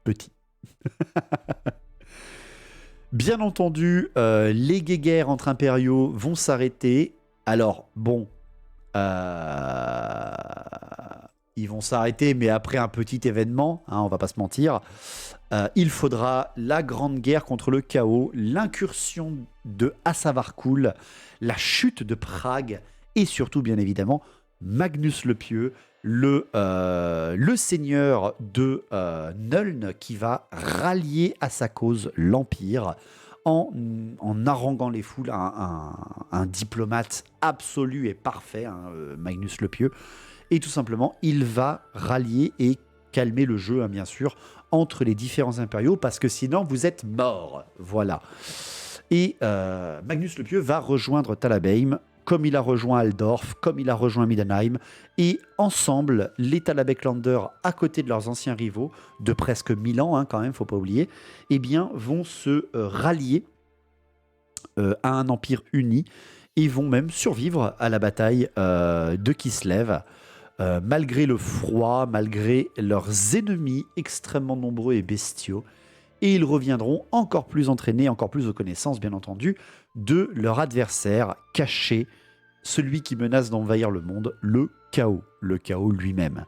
Petit. Bien entendu, les guéguerres entre impériaux vont s'arrêter. Alors, bon, ils vont s'arrêter, mais après un petit événement, on va pas se mentir. Il faudra la grande guerre contre le chaos, l'incursion de Assavarkul, la chute de Prague, et surtout, bien évidemment, Magnus le Pieux, le seigneur de Nuln, qui va rallier à sa cause l'Empire en haranguant les foules, un diplomate absolu et parfait, Magnus le Pieux. Et tout simplement, il va rallier et calmer le jeu, bien sûr, entre les différents impériaux, parce que sinon, vous êtes morts. Voilà. Et Magnus le Pieux va rejoindre Talabheim, comme il a rejoint Altdorf, comme il a rejoint Middenheim, et ensemble, les Talabeclanders, à côté de leurs anciens rivaux, de presque 1000 ans, quand même, faut pas oublier, eh bien, vont se rallier à un empire uni et vont même survivre à la bataille de Kislev, malgré le froid, malgré leurs ennemis extrêmement nombreux et bestiaux. Et ils reviendront encore plus entraînés, encore plus aux connaissances, bien entendu, de leur adversaire caché, celui qui menace d'envahir le monde, le chaos lui-même.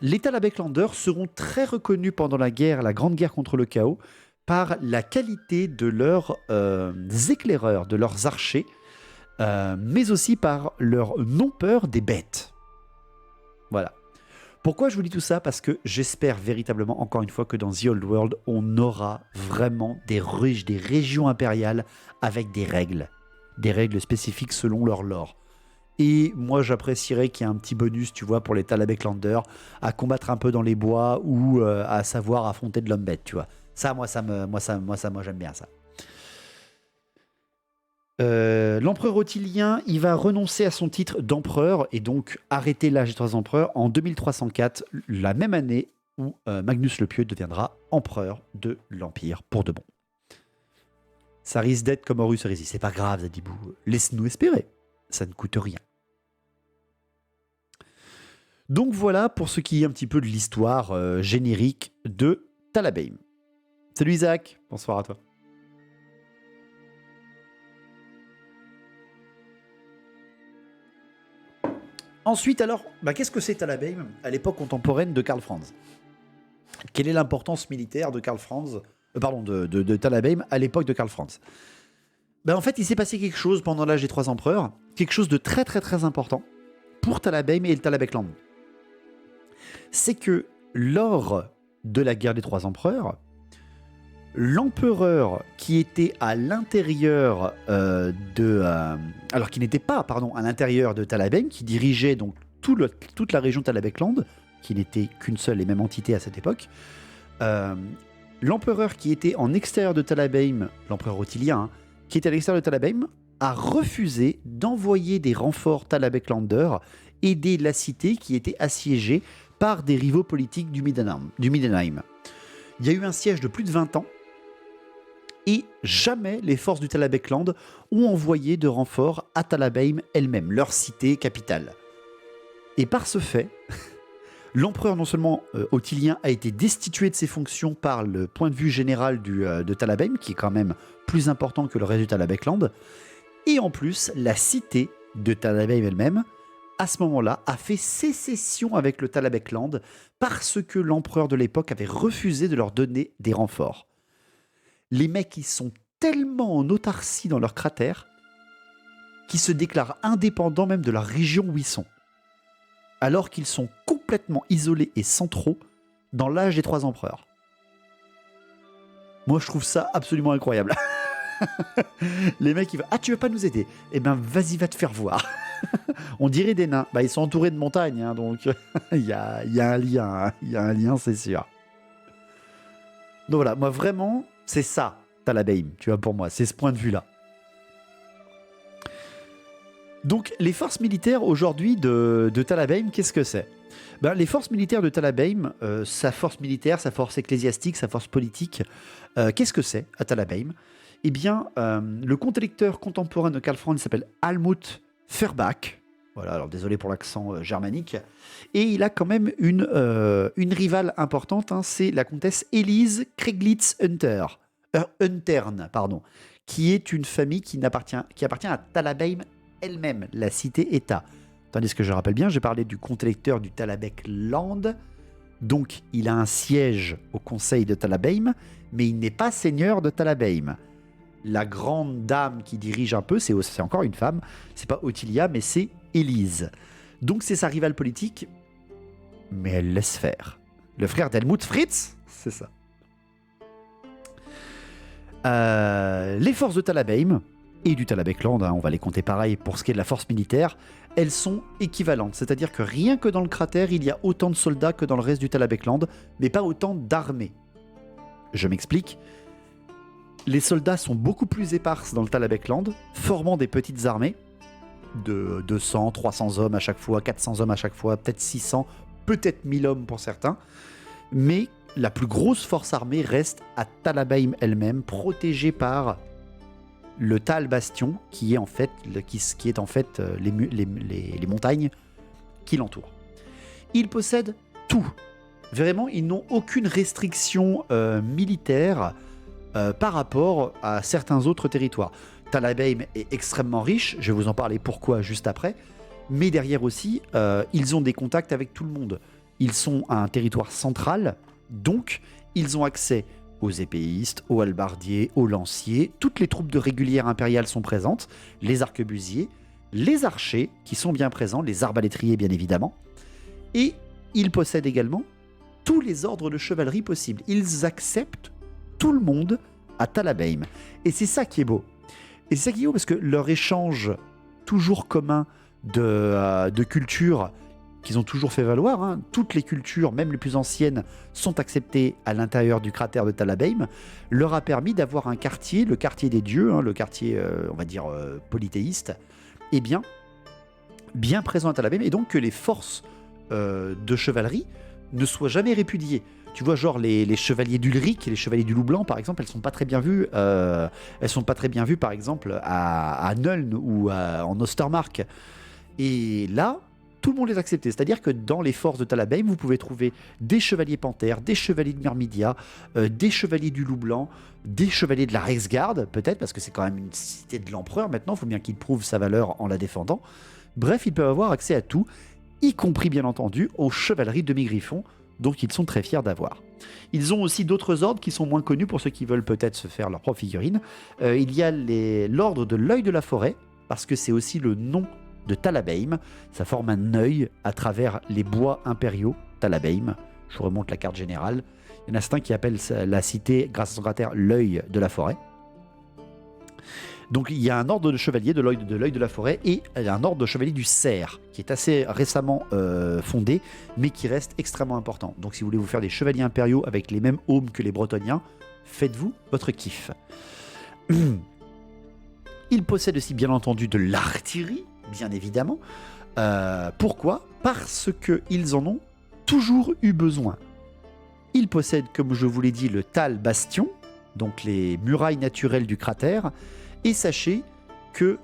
Les Talabeclanders seront très reconnus pendant la grande guerre contre le chaos, par la qualité de leurs éclaireurs, de leurs archers, mais aussi par leur non-peur des bêtes. Voilà. Pourquoi je vous dis tout ça? Parce que j'espère véritablement, encore une fois, que dans The Old World, on aura vraiment des régions impériales avec des règles spécifiques selon leur lore. Et moi, j'apprécierais qu'il y ait un petit bonus, tu vois, pour les Talabeclanders, à combattre un peu dans les bois ou à savoir affronter de l'homme-bête, tu vois. Ça, moi, j'aime bien ça. L'empereur Ottilien, il va renoncer à son titre d'empereur et donc arrêter l'âge des 3 empereurs en 2304, la même année où Magnus le Pieux deviendra empereur de l'Empire pour de bon. Ça risque d'être comme Horus Heresy. C'est pas grave, Zadibou. Laisse-nous espérer. Ça ne coûte rien. Donc voilà pour ce qui est un petit peu de l'histoire générique de Talabheim. Salut Isaac, bonsoir à toi. Ensuite alors, qu'est-ce que c'est Talabheim à l'époque contemporaine de Karl Franz? Quelle est l'importance militaire de Karl Franz, de Talabheim à l'époque de Karl Franz? En fait, il s'est passé quelque chose pendant l'âge des 3 empereurs, quelque chose de très très très important pour Talabheim et le Talabecland. C'est que lors de la guerre des 3 empereurs, l'empereur qui était à l'intérieur alors qui n'était pas, à l'intérieur de Talabheim, qui dirigeait donc toute la région Talabecland, qui n'était qu'une seule et même entité à cette époque, l'empereur qui était en extérieur de Talabheim, l'empereur Ottilien, qui était à l'extérieur de Talabheim, a refusé d'envoyer des renforts Talabeclanders aider la cité qui était assiégée par des rivaux politiques du Middenheim. Il y a eu un siège de plus de 20 ans et jamais les forces du Talabecland ont envoyé de renforts à Talabheim elle-même, leur cité capitale. Et par ce fait, l'empereur non seulement Ottilien a été destitué de ses fonctions par le point de vue général de Talabheim, qui est quand même plus important que le reste du Talabecland, et en plus, la cité de Talabheim elle-même, à ce moment-là, a fait sécession avec le Talabecland parce que l'empereur de l'époque avait refusé de leur donner des renforts. Les mecs, ils sont tellement en autarcie dans leur cratère qu'ils se déclarent indépendants même de la région où ils sont, alors qu'ils sont complètement isolés et centraux dans l'âge des 3 empereurs. Moi, je trouve ça absolument incroyable. Les mecs, ils vont... Ah, tu veux pas nous aider? Eh ben, vas-y, va te faire voir. On dirait des nains. Ils sont entourés de montagnes, hein, donc il y a un lien. Il y a un lien, c'est sûr. Donc voilà, moi, vraiment, c'est ça, Talabheim, tu vois, pour moi. C'est ce point de vue-là. Donc, les forces militaires aujourd'hui de Talabheim, qu'est-ce que c'est? Les forces militaires de Talabheim, sa force militaire, sa force ecclésiastique, sa force politique, qu'est-ce que c'est à Talabheim? Eh bien, le conte-électeur contemporain de Karl Franz s'appelle Almut Feuerbach. Voilà, alors désolé pour l'accent germanique. Et il a quand même une rivale importante, hein, c'est la comtesse Elise Kreglitz-Untern, qui est une famille qui appartient à Talabheim elle-même, la cité-État. Tandis que je rappelle bien, j'ai parlé du comte-électeur du Talabecland, donc il a un siège au conseil de Talabheim, mais il n'est pas seigneur de Talabheim. La grande dame qui dirige un peu, c'est encore une femme, c'est pas Ottilia, mais c'est Élise. Donc c'est sa rivale politique, mais elle laisse faire. Le frère d'Helmut Fritz, c'est ça. Les forces de Talabheim et du Talabecland, hein, on va les compter pareil pour ce qui est de la force militaire, elles sont équivalentes. C'est-à-dire que rien que dans le cratère, il y a autant de soldats que dans le reste du Talabecland, mais pas autant d'armées. Je m'explique. Les soldats sont beaucoup plus éparses dans le Talabecland, formant des petites armées de 200, 300 hommes à chaque fois, 400 hommes à chaque fois, peut-être 600, peut-être 1000 hommes pour certains. Mais la plus grosse force armée reste à Talabheim elle-même, protégée par le Tal Bastion, qui est en fait, les montagnes qui l'entourent. Ils possèdent tout. Vraiment, ils n'ont aucune restriction militaire par rapport à certains autres territoires. Talabheim est extrêmement riche, je vais vous en parler pourquoi juste après, mais derrière aussi, ils ont des contacts avec tout le monde. Ils sont à un territoire central, donc ils ont accès aux épéistes, aux hallebardiers, aux lanciers. Toutes les troupes de régulières impériales sont présentes, les arquebusiers, les archers qui sont bien présents, les arbalétriers bien évidemment. Et ils possèdent également tous les ordres de chevalerie possibles. Ils acceptent tout le monde à Talabheim. Et c'est ça qui est beau. Et c'est ça qui est beau parce que leur échange toujours commun de culture qu'ils ont toujours fait valoir, hein. Toutes les cultures, même les plus anciennes, sont acceptées à l'intérieur du cratère de Talabheim, leur a permis d'avoir un quartier, le quartier des dieux, hein, le quartier, on va dire, polythéiste, et bien présent à Talabheim, et donc que les forces de chevalerie ne soient jamais répudiées. Tu vois, genre les chevaliers d'Ulric et les chevaliers du Loup Blanc, par exemple, elles sont pas très bien vues. Elles sont pas très bien vues, par exemple, à Nuln ou en Ostermark. Et là, tout le monde les acceptait. C'est-à-dire que dans les forces de Talabheim, vous pouvez trouver des chevaliers panthères, des chevaliers de Myrmidia, des chevaliers du Loup Blanc, des chevaliers de la Reichsgarde, peut-être, parce que c'est quand même une cité de l'empereur maintenant, il faut bien qu'il prouve sa valeur en la défendant. Bref, ils peuvent avoir accès à tout, y compris bien entendu aux chevaleries demi-griffons, donc ils sont très fiers d'avoir. Ils ont aussi d'autres ordres qui sont moins connus pour ceux qui veulent peut-être se faire leur propre figurine. Il y a l'ordre de l'œil de la forêt, parce que c'est aussi le nom de Talabheim. Ça forme un œil à travers les bois impériaux Talabheim. Je vous remonte la carte générale. Il y en a certains qui appellent la cité, grâce à son cratère, l'œil de la forêt. Donc il y a un ordre de chevalier de l'œil de la forêt et un ordre de chevalier du cerf qui est assez récemment fondé mais qui reste extrêmement important. Donc si vous voulez vous faire des chevaliers impériaux avec les mêmes aumes que les Bretoniens, faites-vous votre kiff. Ils possèdent aussi bien entendu de l'artillerie, bien évidemment. Pourquoi ? Parce qu'ils en ont toujours eu besoin. Ils possèdent, comme je vous l'ai dit, le Tal Bastion, donc les murailles naturelles du cratère. Et sachez que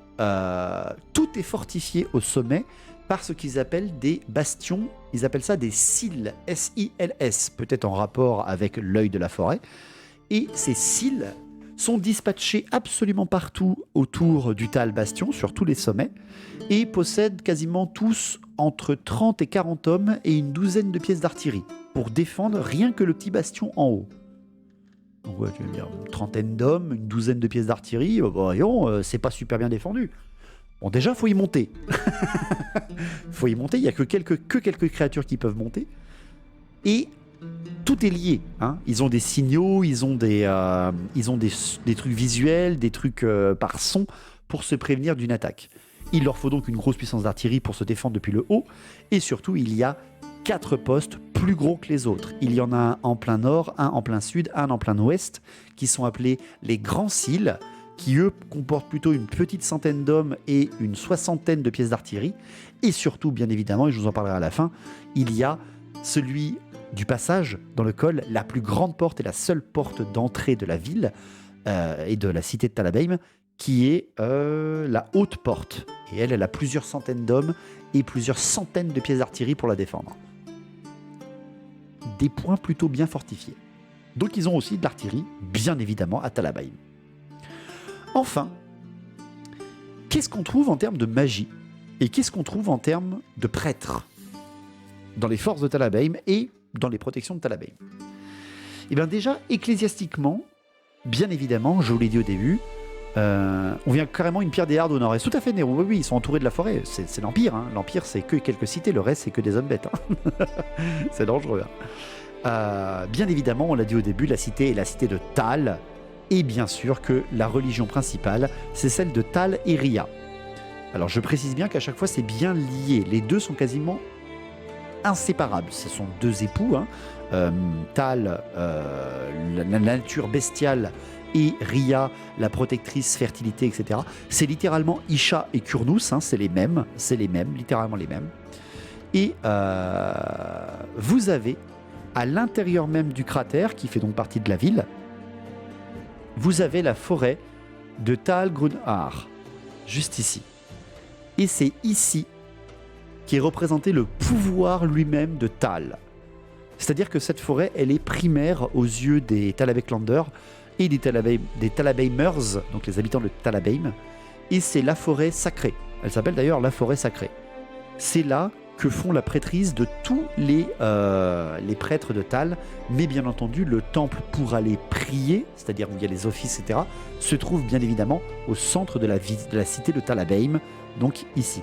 tout est fortifié au sommet par ce qu'ils appellent des bastions. Ils appellent ça des Sils, S-I-L-S, peut-être en rapport avec l'œil de la forêt. Et ces Sils sont dispatchés absolument partout autour du Tal Bastion, sur tous les sommets, et possèdent quasiment tous entre 30 et 40 hommes et une douzaine de pièces d'artillerie, pour défendre rien que le petit bastion en haut. Donc ouais, tu veux dire, une trentaine d'hommes, une douzaine de pièces d'artillerie, voyons, c'est pas super bien défendu. Bon, déjà, faut y monter. Faut y monter, il y a que quelques créatures qui peuvent monter. Et tout est lié, hein. Ils ont des signaux, ils ont des trucs visuels, des trucs par son pour se prévenir d'une attaque. Il leur faut donc une grosse puissance d'artillerie pour se défendre depuis le haut. Et surtout, il y a 4 postes plus gros que les autres. Il y en a un en plein nord, un en plein sud, un en plein ouest, qui sont appelés les Grands Sils, qui eux comportent plutôt une petite centaine d'hommes et une soixantaine de pièces d'artillerie. Et surtout, bien évidemment, et je vous en parlerai à la fin, il y a celui du passage dans le col, la plus grande porte et la seule porte d'entrée de la ville et de la cité de Talabheim, qui est la haute porte. Et elle a plusieurs centaines d'hommes et plusieurs centaines de pièces d'artillerie pour la défendre. Des points plutôt bien fortifiés. Donc ils ont aussi de l'artillerie, bien évidemment, à Talabheim. Enfin, qu'est-ce qu'on trouve en termes de magie ? Et qu'est-ce qu'on trouve en termes de prêtres dans les forces de Talabheim et dans les protections de Talabheim ? Et bien déjà, ecclésiastiquement, bien évidemment, je vous l'ai dit au début, on vient carrément une pierre des Hardes au nord-est. Tout à fait, Nero. Oui, ils sont entourés de la forêt. C'est l'Empire. Hein. L'Empire, c'est que quelques cités. Le reste, c'est que des hommes bêtes. Hein. C'est dangereux. Hein. Bien évidemment, on l'a dit au début, la cité est la cité de Tal. Et bien sûr que la religion principale, c'est celle de Tal et Ria. Alors, je précise bien qu'à chaque fois, c'est bien lié. Les deux sont quasiment inséparables. Ce sont deux époux. Hein. Tal, la nature bestiale, et Ria, la protectrice, fertilité, etc. C'est littéralement Isha et Kurnus, hein, c'est les mêmes, littéralement les mêmes. Et vous avez, à l'intérieur même du cratère, qui fait donc partie de la ville, vous avez la forêt de Tal Grunhar, juste ici. Et c'est ici qui est représenté le pouvoir lui-même de Tal. C'est-à-dire que cette forêt, elle est primaire aux yeux des Talabeclanders et des Talabeimers, donc les habitants de Talabeim, et c'est la forêt sacrée. Elle s'appelle d'ailleurs la forêt sacrée. C'est là que font la prêtrise de tous les prêtres de Tal, mais bien entendu, le temple pour aller prier, c'est-à-dire où il y a les offices, etc., se trouve bien évidemment au centre de la cité de Talabeim, donc ici,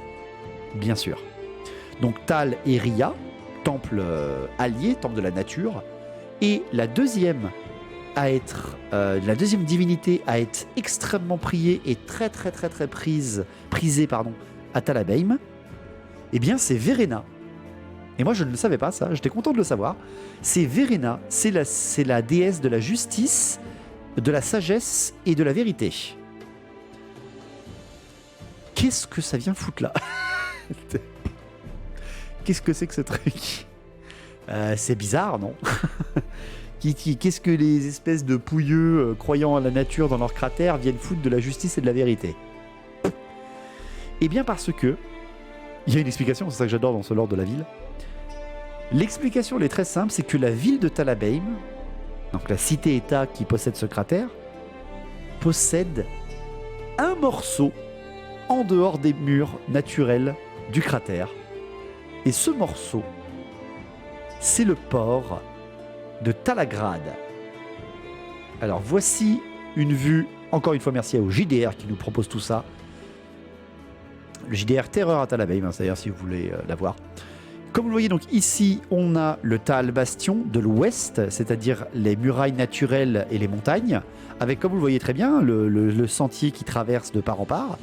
bien sûr. Donc Tal et Ria, temple allié, temple de la nature, et la deuxième divinité à être extrêmement priée et très prisée à Talabeim, eh bien c'est Verena. Et moi je ne le savais pas ça, j'étais content de le savoir. C'est Verena, c'est la déesse de la justice, de la sagesse et de la vérité. Qu'est-ce que ça vient foutre là? Qu'est-ce que c'est que ce truc? C'est bizarre, non? Qu'est-ce que les espèces de pouilleux croyant à la nature dans leur cratère viennent foutre de la justice et de la vérité? Eh bien parce que il y a une explication, c'est ça que j'adore dans ce lore de la ville. L'explication elle est très simple, c'est que la ville de Talabeim, donc la cité-état qui possède ce cratère, possède un morceau en dehors des murs naturels du cratère. Et ce morceau, c'est le port de Talagrad. Alors voici une vue, encore une fois merci au JDR qui nous propose tout ça. Le JDR Terreur à Talabeim, c'est-à-dire si vous voulez la voir. Comme vous le voyez, donc ici, on a le Tal Bastion de l'ouest, c'est-à-dire les murailles naturelles et les montagnes, avec, comme vous le voyez très bien, le sentier qui traverse de part en part.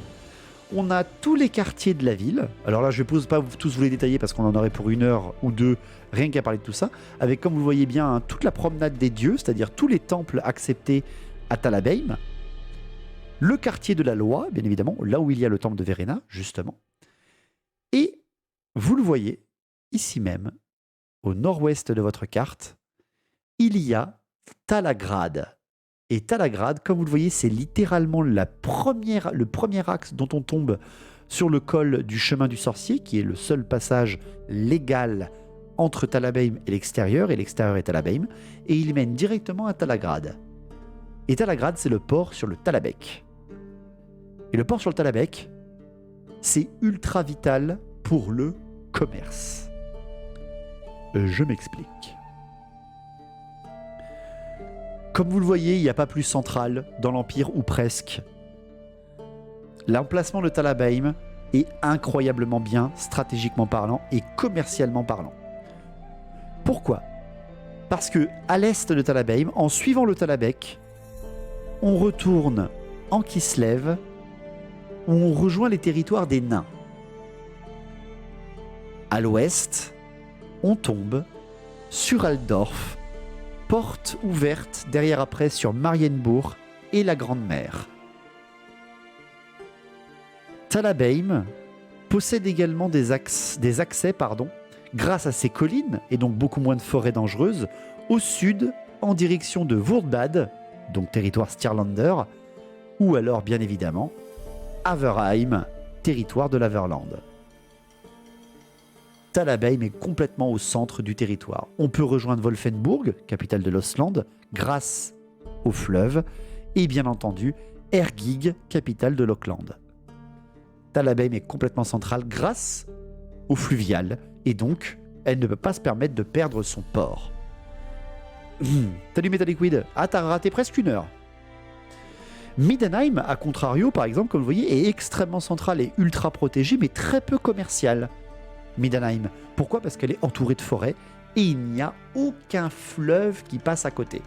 On a tous les quartiers de la ville. Alors là, je ne vais pas tous vous les détailler parce qu'on en aurait pour 1 heure ou 2, rien qu'à parler de tout ça. Avec, comme vous le voyez bien, toute la promenade des dieux, c'est-à-dire tous les temples acceptés à Talabeim. Le quartier de la loi, bien évidemment, là où il y a le temple de Verena, justement. Et vous le voyez, ici même, au nord-ouest de votre carte, il y a Talagrad. Et Talagrad, comme vous le voyez, c'est littéralement le premier axe dont on tombe sur le col du chemin du sorcier, qui est le seul passage légal entre Talabeim et l'extérieur est Talabeim, et il mène directement à Talagrad. Et Talagrad, c'est le port sur le Talabek. Et le port sur le Talabek, c'est ultra vital pour le commerce. Je m'explique. Comme vous le voyez, il n'y a pas plus central dans l'Empire, ou presque. L'emplacement de Talabeim est incroyablement bien, stratégiquement parlant et commercialement parlant. Pourquoi? Parce que à l'est de Talabeim, en suivant le Talabek, on retourne en Kislev, où on rejoint les territoires des nains. À l'ouest, on tombe sur Altdorf, porte ouverte derrière après sur Marienbourg et la Grande Mer. Talabeim possède également des accès, grâce à ses collines et donc beaucoup moins de forêts dangereuses, au sud en direction de Wurdbad, donc territoire Styrlander, ou alors bien évidemment Averheim, territoire de l'Averland. Talabeim est complètement au centre du territoire. On peut rejoindre Wolfenburg, capitale de l'Ostland, grâce au fleuve, et bien entendu Ergig, capitale de l'Auckland. Talabeim est complètement centrale grâce au fluvial, et donc elle ne peut pas se permettre de perdre son port. Salut Metalliquid. Ah, t'as raté presque 1 heure. Middenheim, à contrario, par exemple, comme vous voyez, est extrêmement centrale et ultra protégée, mais très peu commerciale. Middenheim. Pourquoi? Parce qu'elle est entourée de forêts et il n'y a aucun fleuve qui passe à côté.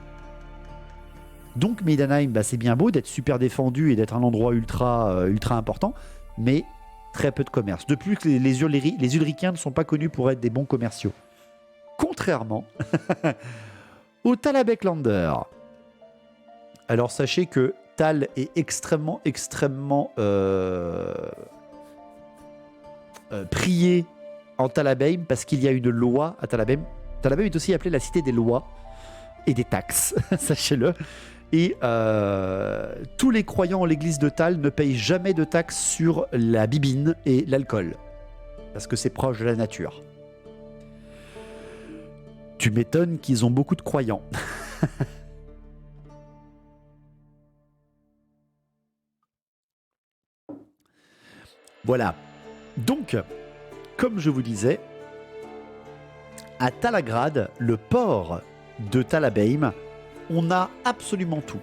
Donc Middenheim, c'est bien beau d'être super défendu et d'être un endroit ultra important, mais très peu de commerce. De plus, les Ulricains ne sont pas connus pour être des bons commerciaux. Contrairement au Talabeclander. Alors sachez que Tal est extrêmement prié en Talabeim parce qu'il y a une loi à Talabeim. Talabeim est aussi appelée la cité des lois et des taxes, sachez-le. Et tous les croyants en l'église de Tal ne payent jamais de taxes sur la bibine et l'alcool. Parce que c'est proche de la nature. Tu m'étonnes qu'ils ont beaucoup de croyants. Voilà. Donc, comme je vous disais, à Talagrad, le port de Talabeim, on a absolument tout.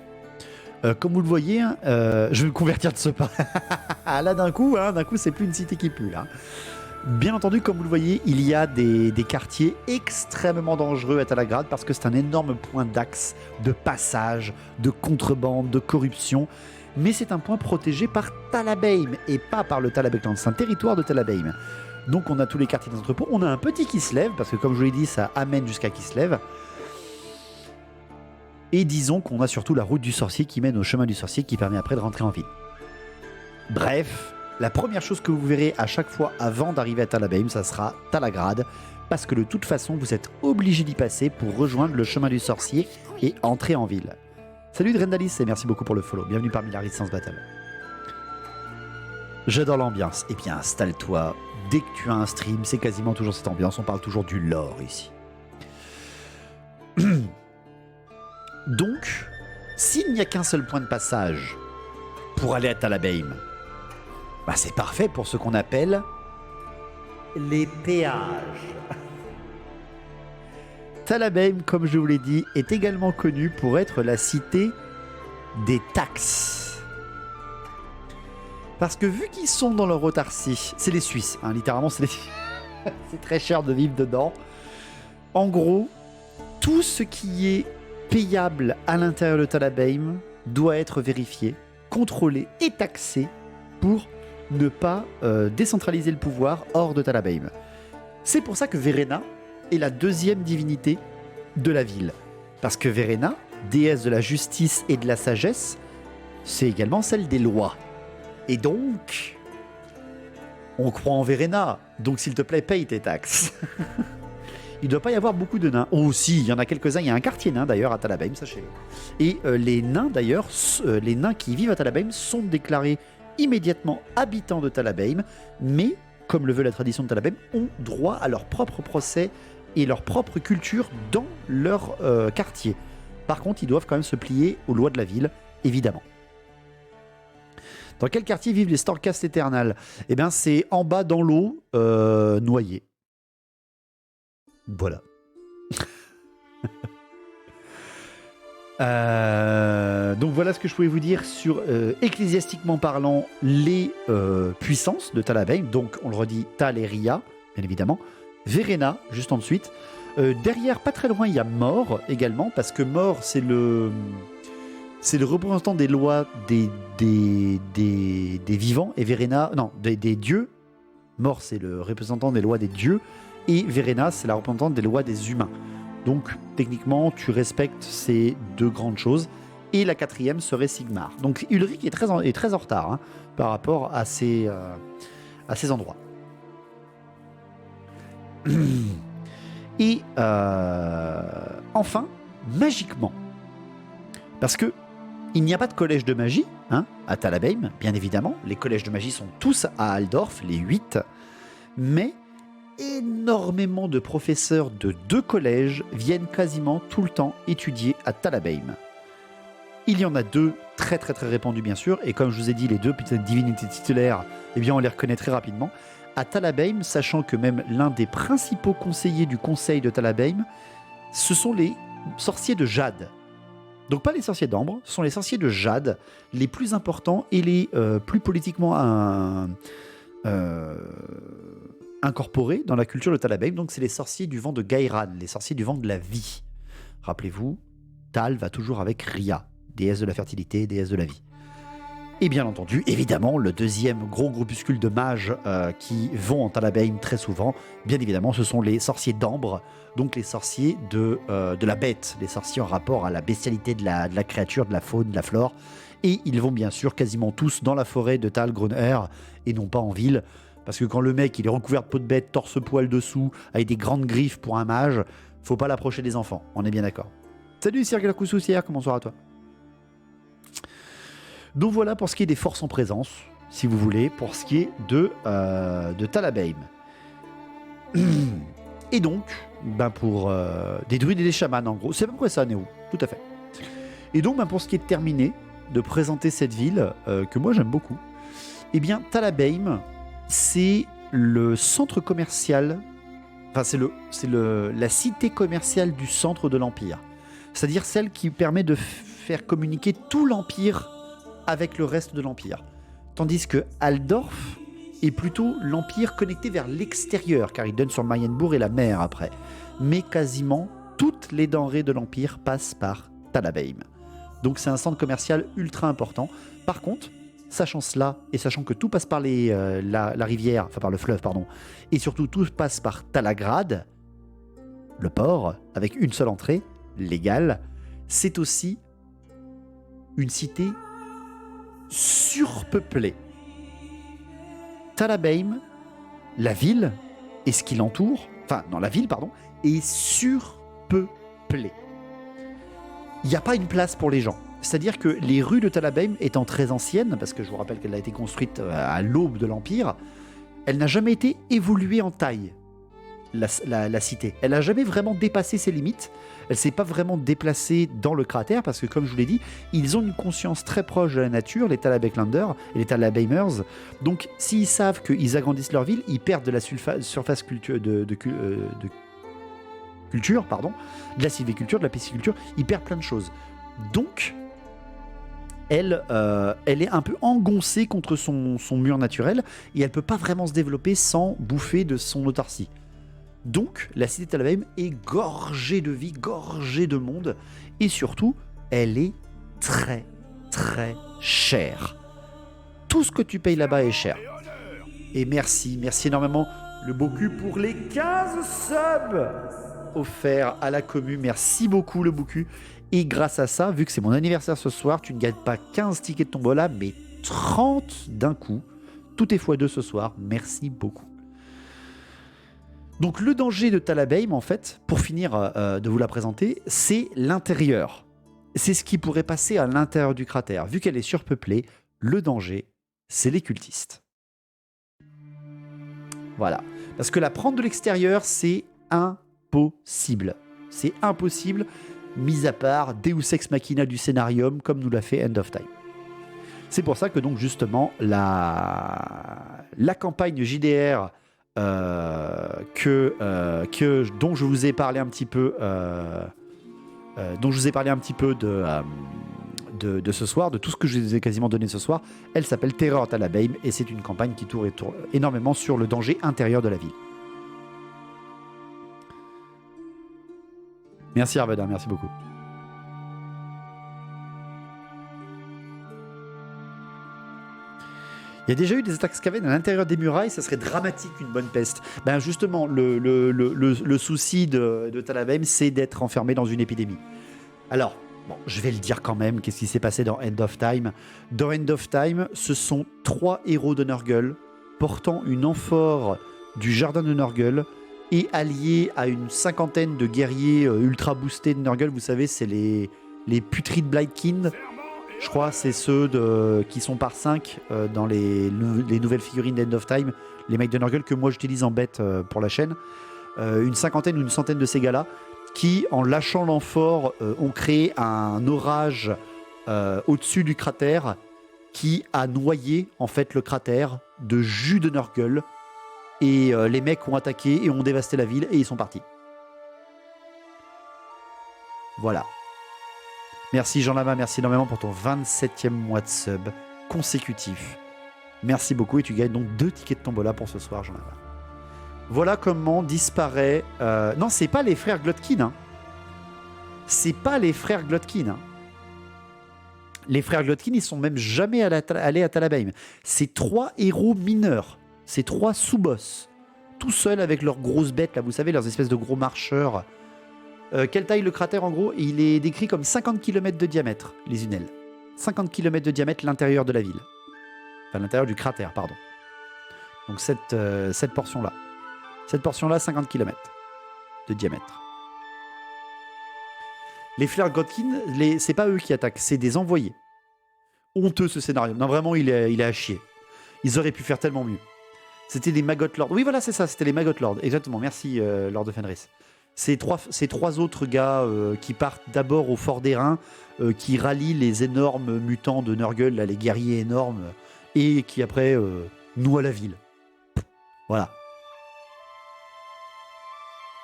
Comme vous le voyez, je vais me convertir de ce pas. Là, d'un coup, c'est plus une cité qui pue. Là. Bien entendu, comme vous le voyez, il y a des quartiers extrêmement dangereux à Talagrad parce que c'est un énorme point d'axe, de passage, de contrebande, de corruption. Mais c'est un point protégé par Talabeim et pas par le Talabekland. C'est un territoire de Talabeim. Donc on a tous les quartiers des entrepôts. On a un petit Kislev parce que comme je vous l'ai dit, ça amène jusqu'à Kislev. Et disons qu'on a surtout la route du sorcier qui mène au chemin du sorcier qui permet après de rentrer en ville. Bref, la première chose que vous verrez à chaque fois avant d'arriver à Talabeim, ça sera Talagrad, parce que de toute façon, vous êtes obligé d'y passer pour rejoindre le chemin du sorcier et entrer en ville. Salut Drendalis et merci beaucoup pour le follow. Bienvenue parmi la Resistance Battle. J'adore l'ambiance. Eh bien, installe-toi. Dès que tu as un stream, c'est quasiment toujours cette ambiance. On parle toujours du lore ici. Donc, s'il n'y a qu'un seul point de passage pour aller à Talabeim, bah c'est parfait pour ce qu'on appelle les péages. Talabeim, comme je vous l'ai dit, est également connu pour être la cité des taxes. Parce que vu qu'ils sont dans leur autarcie, c'est les Suisses, littéralement c'est les... c'est très cher de vivre dedans. En gros, tout ce qui est payable à l'intérieur de Talabeim doit être vérifié, contrôlé et taxé pour ne pas décentraliser le pouvoir hors de Talabeim. C'est pour ça que Verena est la deuxième divinité de la ville. Parce que Verena, déesse de la justice et de la sagesse, c'est également celle des lois. Et donc, on croit en Verena, donc s'il te plaît, paye tes taxes. Il ne doit pas y avoir beaucoup de nains. Oh si, il y en a quelques-uns. Il y a un quartier nain d'ailleurs à Talabeim, sachez-le. Et les nains d'ailleurs, les nains qui vivent à Talabeim sont déclarés immédiatement habitants de Talabeim, mais, comme le veut la tradition de Talabeim, ont droit à leur propre procès et leur propre culture dans leur quartier. Par contre, ils doivent quand même se plier aux lois de la ville, évidemment. Dans quel quartier vivent les Storcast éternels? Eh bien, c'est en bas dans l'eau, noyé. Voilà. Donc voilà ce que je pouvais vous dire sur, ecclésiastiquement parlant, les puissances de Talabeim. Donc on le redit, Tal et Ria, bien évidemment. Verena, juste ensuite. Derrière, pas très loin, il y a Mor également, parce que Mor, c'est le représentant des lois des vivants, et Verena, non, des dieux. Mor, c'est le représentant des lois des dieux, et Verena, c'est la représentante des lois des humains. Donc, techniquement, tu respectes ces deux grandes choses. Et la quatrième serait Sigmar. Donc, Ulrich est très en retard par rapport à ces endroits. Et enfin, magiquement, parce que il n'y a pas de collège de magie à Talabeim, bien évidemment. Les collèges de magie sont tous à Aldorf, les 8. Mais énormément de professeurs de 2 collèges viennent quasiment tout le temps étudier à Talabeim. Il y en a 2 très très très répandus bien sûr, et comme je vous ai dit, les 2 petites divinités titulaires, eh bien on les reconnaît très rapidement. À Talabeim, sachant que même l'un des principaux conseillers du conseil de Talabeim, ce sont les sorciers de Jade. Donc pas les sorciers d'Ambre, ce sont les sorciers de Jade, les plus importants et les plus politiquement incorporés dans la culture de Talabeim. Donc c'est les sorciers du vent de Gairan, les sorciers du vent de la vie. Rappelez-vous, Tal va toujours avec Ria, déesse de la fertilité, déesse de la vie. Et bien entendu, évidemment, le deuxième gros groupuscule de mages qui vont en Talabeim très souvent, bien évidemment, ce sont les sorciers d'Ambre, donc les sorciers de la bête, les sorciers en rapport à la bestialité de la créature, de la faune, de la flore. Et ils vont bien sûr quasiment tous dans la forêt de Tal Grunher et non pas en ville, parce que quand le mec il est recouvert de peau de bête, torse-poil dessous, avec des grandes griffes pour un mage, faut pas l'approcher des enfants, on est bien d'accord. Salut Cyril Coussoussière, comment ça va toi? Donc voilà pour ce qui est des forces en présence, si vous voulez, pour ce qui est de Talabheim. Et donc, pour des druides et des chamans, en gros, c'est à peu près ça, Néo, tout à fait. Et donc, pour ce qui est de terminer, de présenter cette ville, que moi j'aime beaucoup, eh bien, Talabheim, c'est le centre commercial, enfin, c'est la cité commerciale du centre de l'Empire. C'est-à-dire celle qui permet de faire communiquer tout l'Empire avec le reste de l'Empire. Tandis que Altdorf est plutôt l'Empire connecté vers l'extérieur, car il donne sur Marienbourg et la mer après. Mais quasiment toutes les denrées de l'Empire passent par Talabheim. Donc c'est un centre commercial ultra important. Par contre, sachant cela, et sachant que tout passe par la rivière, enfin par le fleuve, pardon, et surtout tout passe par Talagrad, le port, avec une seule entrée, légale, c'est aussi une cité surpeuplée. Talabheim, la ville, et ce qui l'entoure, la ville, est surpeuplée. Il n'y a pas une place pour les gens. C'est-à-dire que les rues de Talabheim étant très anciennes, parce que je vous rappelle qu'elle a été construite à l'aube de l'Empire, elle n'a jamais été évoluée en taille, la cité. Elle n'a jamais vraiment dépassé ses limites. Elle ne s'est pas vraiment déplacée dans le cratère, parce que comme je vous l'ai dit, ils ont une conscience très proche de la nature, les Talabheimlanders et les Talabheimers. Donc s'ils savent qu'ils agrandissent leur ville, ils perdent de la surface culture, de la sylviculture, de la pisciculture, ils perdent plein de choses. Donc, elle est un peu engoncée contre son mur naturel et elle ne peut pas vraiment se développer sans bouffer de son autarcie. Donc, la cité de Talabheim est gorgée de vie, gorgée de monde et surtout, elle est très, très chère. Tout ce que tu payes là-bas est cher. Et merci énormément le Boku pour les 15 subs offerts à la commu. Merci beaucoup le Boku. Et grâce à ça, vu que c'est mon anniversaire ce soir, tu ne gagnes pas 15 tickets de tombola, mais 30 d'un coup. Tout est x2 ce soir. Merci beaucoup. Donc le danger de Talabheim, en fait, pour finir de vous la présenter, c'est l'intérieur. C'est ce qui pourrait passer à l'intérieur du cratère. Vu qu'elle est surpeuplée, le danger, c'est les cultistes. Voilà. Parce que la prendre de l'extérieur, c'est impossible. C'est impossible, mis à part Deus Ex Machina du scénarium, comme nous l'a fait End of Time. C'est pour ça que donc justement, la campagne JDR dont je vous ai parlé un petit peu de ce soir, de tout ce que je vous ai quasiment donné ce soir, elle s'appelle Terror Talabheim et c'est une campagne qui tourne énormément sur le danger intérieur de la ville. Merci Arveda, merci beaucoup. Il y a déjà eu des attaques Skaven à l'intérieur des murailles, ça serait dramatique une bonne peste. Ben justement, le souci de Talabheim, c'est d'être enfermé dans une épidémie. Alors, bon, je vais le dire quand même, qu'est-ce qui s'est passé dans End of Time. Dans End of Time, ce sont 3 héros de Nurgle portant une amphore du jardin de Nurgle et alliés à une 50aine de guerriers ultra boostés de Nurgle. Vous savez, c'est les putrides Blightkin. Je crois c'est ceux qui sont par 5 dans les nouvelles figurines d'End of Time, les mecs de Nurgle que moi j'utilise en bête pour la chaîne. Une 50aine ou une centaine de ces gars-là qui, en lâchant l'amphore, ont créé un orage au-dessus du cratère qui a noyé en fait le cratère de jus de Nurgle. Et les mecs ont attaqué et ont dévasté la ville et ils sont partis. Voilà. Merci Jean Lama, merci énormément pour ton 27e mois de sub consécutif. Merci beaucoup et tu gagnes donc 2 tickets de tombola pour ce soir Jean Lama. Voilà comment disparaît... Non, c'est pas les frères Glotkin. Hein. C'est pas les frères Glotkin. Hein. Les frères Glotkin, ils sont même jamais allés à Talabheim. C'est 3 héros mineurs. C'est 3 sous-boss. Tout seuls avec leurs grosses bêtes, là, vous savez, leurs espèces de gros marcheurs. Quelle taille le cratère en gros? Il est décrit comme 50 km de diamètre, les Unels. 50 km de diamètre l'intérieur de la ville. Enfin, l'intérieur du cratère, pardon. Donc cette portion-là. Cette portion-là, 50 km de diamètre. Les frères Godkin, c'est pas eux qui attaquent, c'est des envoyés. honteux ce scénario. Non, vraiment, il est à chier. Ils auraient pu faire tellement mieux. C'était les Maggot Lords. Oui, voilà, c'est ça, c'était les Maggot Lords. Exactement, merci, Lord de Fenris. Ces trois autres gars qui partent d'abord au Fort d'Airain, qui rallient les énormes mutants de Nurgle, là, les guerriers énormes, et qui après noient la ville. Voilà.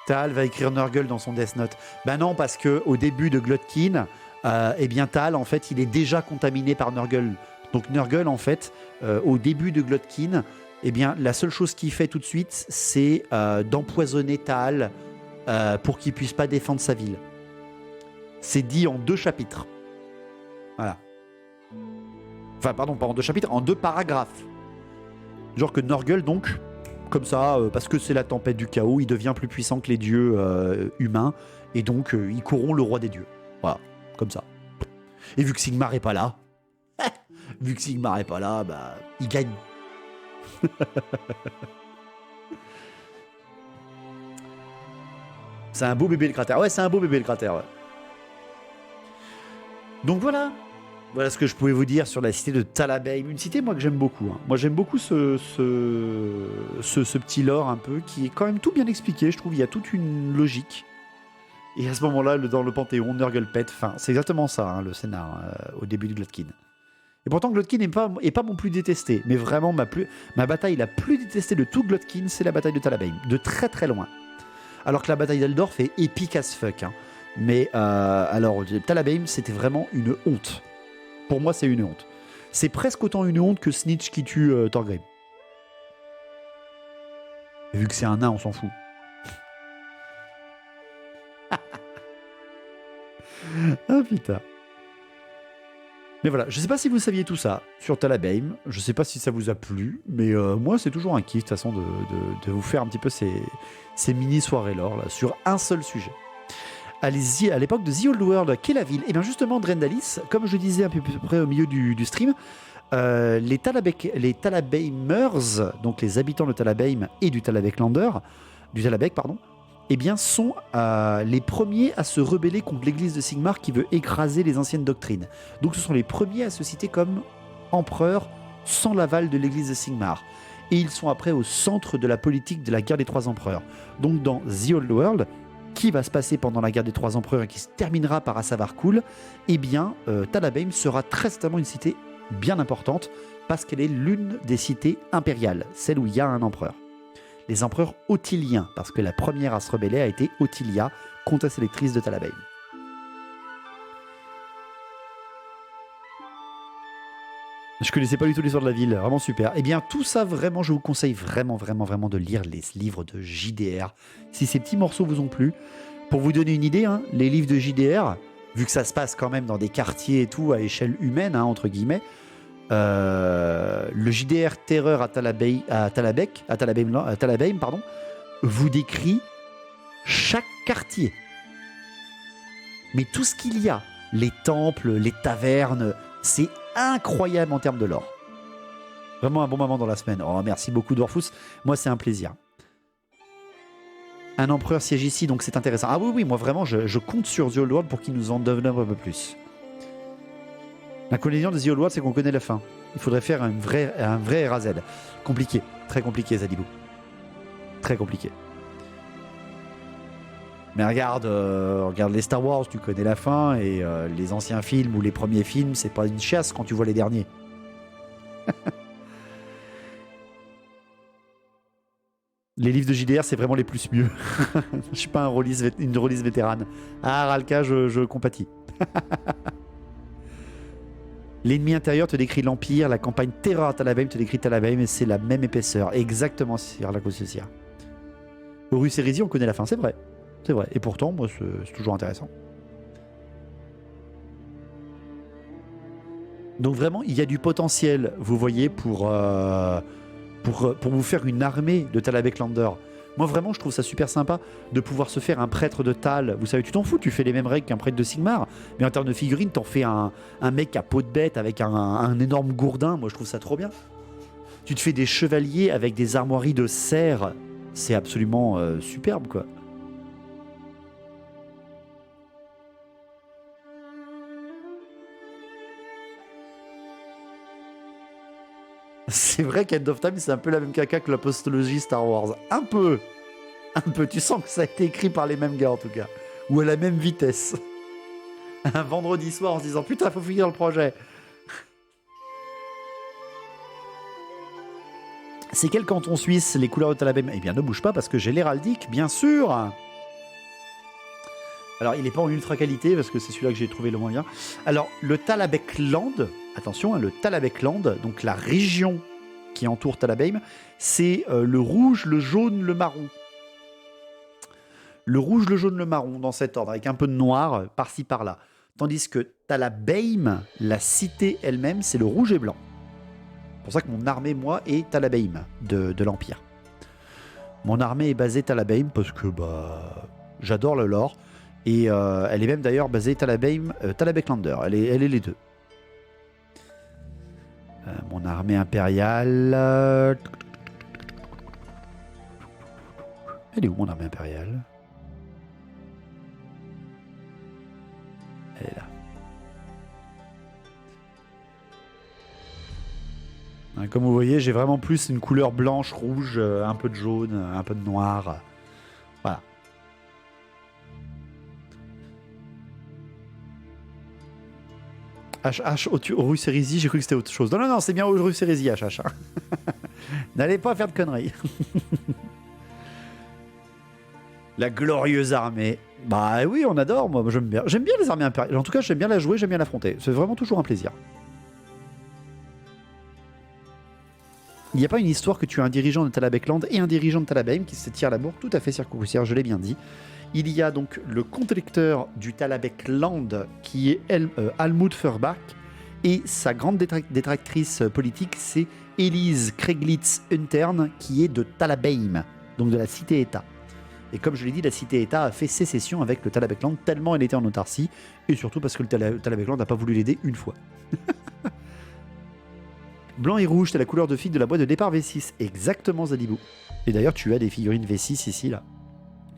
Tal va écrire Nurgle dans son Death Note. Ben non, parce que au début de Glotkin, eh bien Tal, en fait, il est déjà contaminé par Nurgle. Donc Nurgle, en fait, au début de Glotkin, eh bien, la seule chose qu'il fait tout de suite, c'est d'empoisonner Tal pour qu'il puisse pas défendre sa ville. C'est dit en 2 chapitres. Voilà. Enfin, pardon, pas en 2 chapitres, en 2 paragraphes. Genre que Nurgle, donc, comme ça, parce que c'est la tempête du chaos, il devient plus puissant que les dieux humains, et donc ils courront le roi des dieux. Voilà, comme ça. Et vu que Sigmar est pas là, bah, il gagne. C'est un beau bébé le cratère. Ouais, c'est un beau bébé le cratère, ouais. Donc voilà. Voilà ce que je pouvais vous dire sur la cité de Talabeim. Une cité, moi, que j'aime beaucoup. Hein. Moi, j'aime beaucoup ce petit lore un peu, qui est quand même tout bien expliqué. Je trouve qu'il y a toute une logique. Et à ce moment-là, dans le Panthéon, Nurgle pète. Enfin, c'est exactement ça, hein, le scénar, au début de Glotkin. Et pourtant, Glotkin n'est pas mon plus détesté. Mais vraiment, ma bataille la plus détestée de tout Glotkin, c'est la bataille de Talabeim. De très très loin. Alors que la bataille d'Eldorf est épique as fuck. Hein. Mais alors, Talabeim, c'était vraiment une honte. Pour moi, c'est une honte. C'est presque autant une honte que Snitch qui tue Thorgrim. Et vu que c'est un nain, on s'en fout. Ah putain. Mais voilà, je sais pas si vous saviez tout ça sur Talabeim. Je sais pas si ça vous a plu, mais moi, c'est toujours un kiff, de toute façon, de vous faire un petit peu ces mini-soirées lore là, sur un seul sujet. Allez-y, à l'époque de The Old World, qu'est la ville ? Et bien justement, Drendalis, comme je disais à peu près au milieu du stream, les Talabeimers, donc les habitants de Talabeim et du Talabek, pardon, eh bien sont les premiers à se rebeller contre l'église de Sigmar qui veut écraser les anciennes doctrines. Donc ce sont les premiers à se citer comme empereurs sans l'aval de l'église de Sigmar. Et ils sont après au centre de la politique de la guerre des 3 empereurs. Donc dans The Old World, qui va se passer pendant la guerre des 3 empereurs et qui se terminera par Asavarkul, eh bien, Talabeim sera très certainement une cité bien importante parce qu'elle est l'une des cités impériales, celle où il y a un empereur. Les empereurs Ottiliens, parce que la première à se rebeller a été Ottilia, comtesse électrice de Talabeim. Je connaissais pas du tout l'histoire de la ville, vraiment super. Eh bien, tout ça, vraiment, je vous conseille vraiment de lire les livres de JDR. Si ces petits morceaux vous ont plu, pour vous donner une idée, hein, les livres de JDR, vu que ça se passe quand même dans des quartiers et tout, à échelle humaine, hein, entre guillemets, le JDR Terreur à Talabeim, pardon, vous décrit chaque quartier. Mais tout ce qu'il y a, les temples, les tavernes, c'est incroyable en termes de lore. Vraiment un bon moment dans la semaine. Oh, merci beaucoup Dwarfus. Moi, c'est un plaisir. Un empereur siège ici, donc c'est intéressant. Ah oui, moi vraiment, je compte sur The Old World pour qu'il nous en donne un peu plus. L'inconvénient de The Old World, c'est qu'on connaît la fin. Il faudrait faire un vrai RAZ. Compliqué. Très compliqué, Zadibou. Très compliqué. Mais regarde les Star Wars, tu connais la fin, et les anciens films ou les premiers films, c'est pas une chasse quand tu vois les derniers. Les livres de JDR, c'est vraiment les plus mieux. Je suis pas une release vétérane. Ah, Ralka, je compatis. L'ennemi intérieur te décrit l'Empire, la campagne Terreur à Talabeim te décrit Talabeim, et c'est la même épaisseur. Exactement, c'est la Cossia. Horus Hérésie, on connaît la fin, c'est vrai. C'est vrai. Et pourtant, moi, c'est toujours intéressant. Donc vraiment, il y a du potentiel, vous voyez, pour vous faire une armée de Talabeclander. Moi, vraiment, je trouve ça super sympa de pouvoir se faire un prêtre de Tal. Vous savez, tu t'en fous, tu fais les mêmes règles qu'un prêtre de Sigmar. Mais en termes de figurines, t'en fais un mec à peau de bête avec un énorme gourdin. Moi, je trouve ça trop bien. Tu te fais des chevaliers avec des armoiries de cerf. C'est absolument superbe, quoi. C'est vrai qu'End of Time, c'est un peu la même caca que la postologie Star Wars. Un peu. Un peu. Tu sens que ça a été écrit par les mêmes gars, en tout cas. Ou à la même vitesse. Un vendredi soir en se disant, putain, faut finir le projet. C'est quel canton suisse, les couleurs de Talabheim? Eh bien, ne bouge pas, parce que j'ai l'héraldique, bien sûr. Alors, il n'est pas en ultra qualité, parce que c'est celui-là que j'ai trouvé le moins bien. Alors, le Talabheim, attention, hein, le Talabheim, donc la région qui entoure Talabheim, c'est le rouge, le jaune, le marron. Le rouge, le jaune, le marron, dans cet ordre, avec un peu de noir par-ci, par-là. Tandis que Talabheim, la cité elle-même, c'est le rouge et blanc. C'est pour ça que mon armée, moi, est Talabheim de l'Empire. Mon armée est basée Talabheim parce que j'adore le lore. Et elle est même d'ailleurs basée Talabheim, Talabheclander. Elle est les deux. Mon armée impériale. Elle est où mon armée impériale? Elle est là. Comme vous voyez, j'ai vraiment plus une couleur blanche, rouge, un peu de jaune, un peu de noir. Voilà. HH Horus Heresy, j'ai cru que c'était autre chose. Non, c'est bien Horus Heresy, HH. N'allez pas faire de conneries. La glorieuse armée. Bah oui, on adore, moi j'aime bien. J'aime bien les armées impériales. En tout cas, j'aime bien la jouer, j'aime bien l'affronter. C'est vraiment toujours un plaisir. Il n'y a pas une histoire que tu as un dirigeant de Talabhecland et un dirigeant de Talabheim qui se tirent la bourre, tout à fait circoncis, je l'ai bien dit. Il y a donc le contre-lecteur du Talabhecland qui est Almut Furbach et sa grande détractrice politique c'est Elise Kreglitz-Untern qui est de Talabheim, donc de la cité-État. Et comme je l'ai dit, la cité-État a fait sécession avec le Talabhecland tellement elle était en autarcie et surtout parce que le Talabhecland n'a pas voulu l'aider une fois. Blanc et rouge, c'est la couleur de fille de la boîte de départ V6. Exactement, Zadibou. Et d'ailleurs, tu as des figurines V6 ici, là,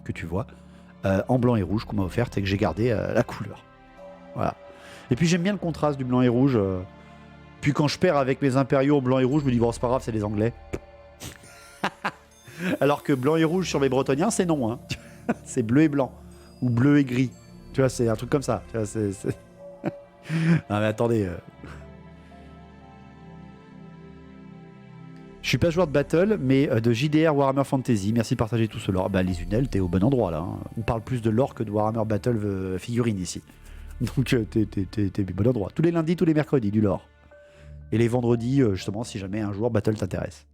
que tu vois, en blanc et rouge qu'on m'a offerte et que j'ai gardé la couleur. Voilà. Et puis j'aime bien le contraste du blanc et rouge. Puis quand je perds avec mes impériaux blanc et rouge, je me dis, bon, c'est pas grave, c'est les Anglais. Alors que blanc et rouge sur mes Bretoniens, c'est non. Hein. C'est bleu et blanc. Ou bleu et gris. Tu vois, c'est un truc comme ça. Tu vois, c'est... Non, mais attendez... Je suis pas joueur de Battle, mais de JDR Warhammer Fantasy. Merci de partager tout ce lore. Bah, les Unel, t'es au bon endroit là. Hein. On parle plus de lore que de Warhammer Battle figurine ici. Donc t'es au bon endroit. Tous les lundis, tous les mercredis, du lore. Et les vendredis, justement, si jamais un jour Battle t'intéresse.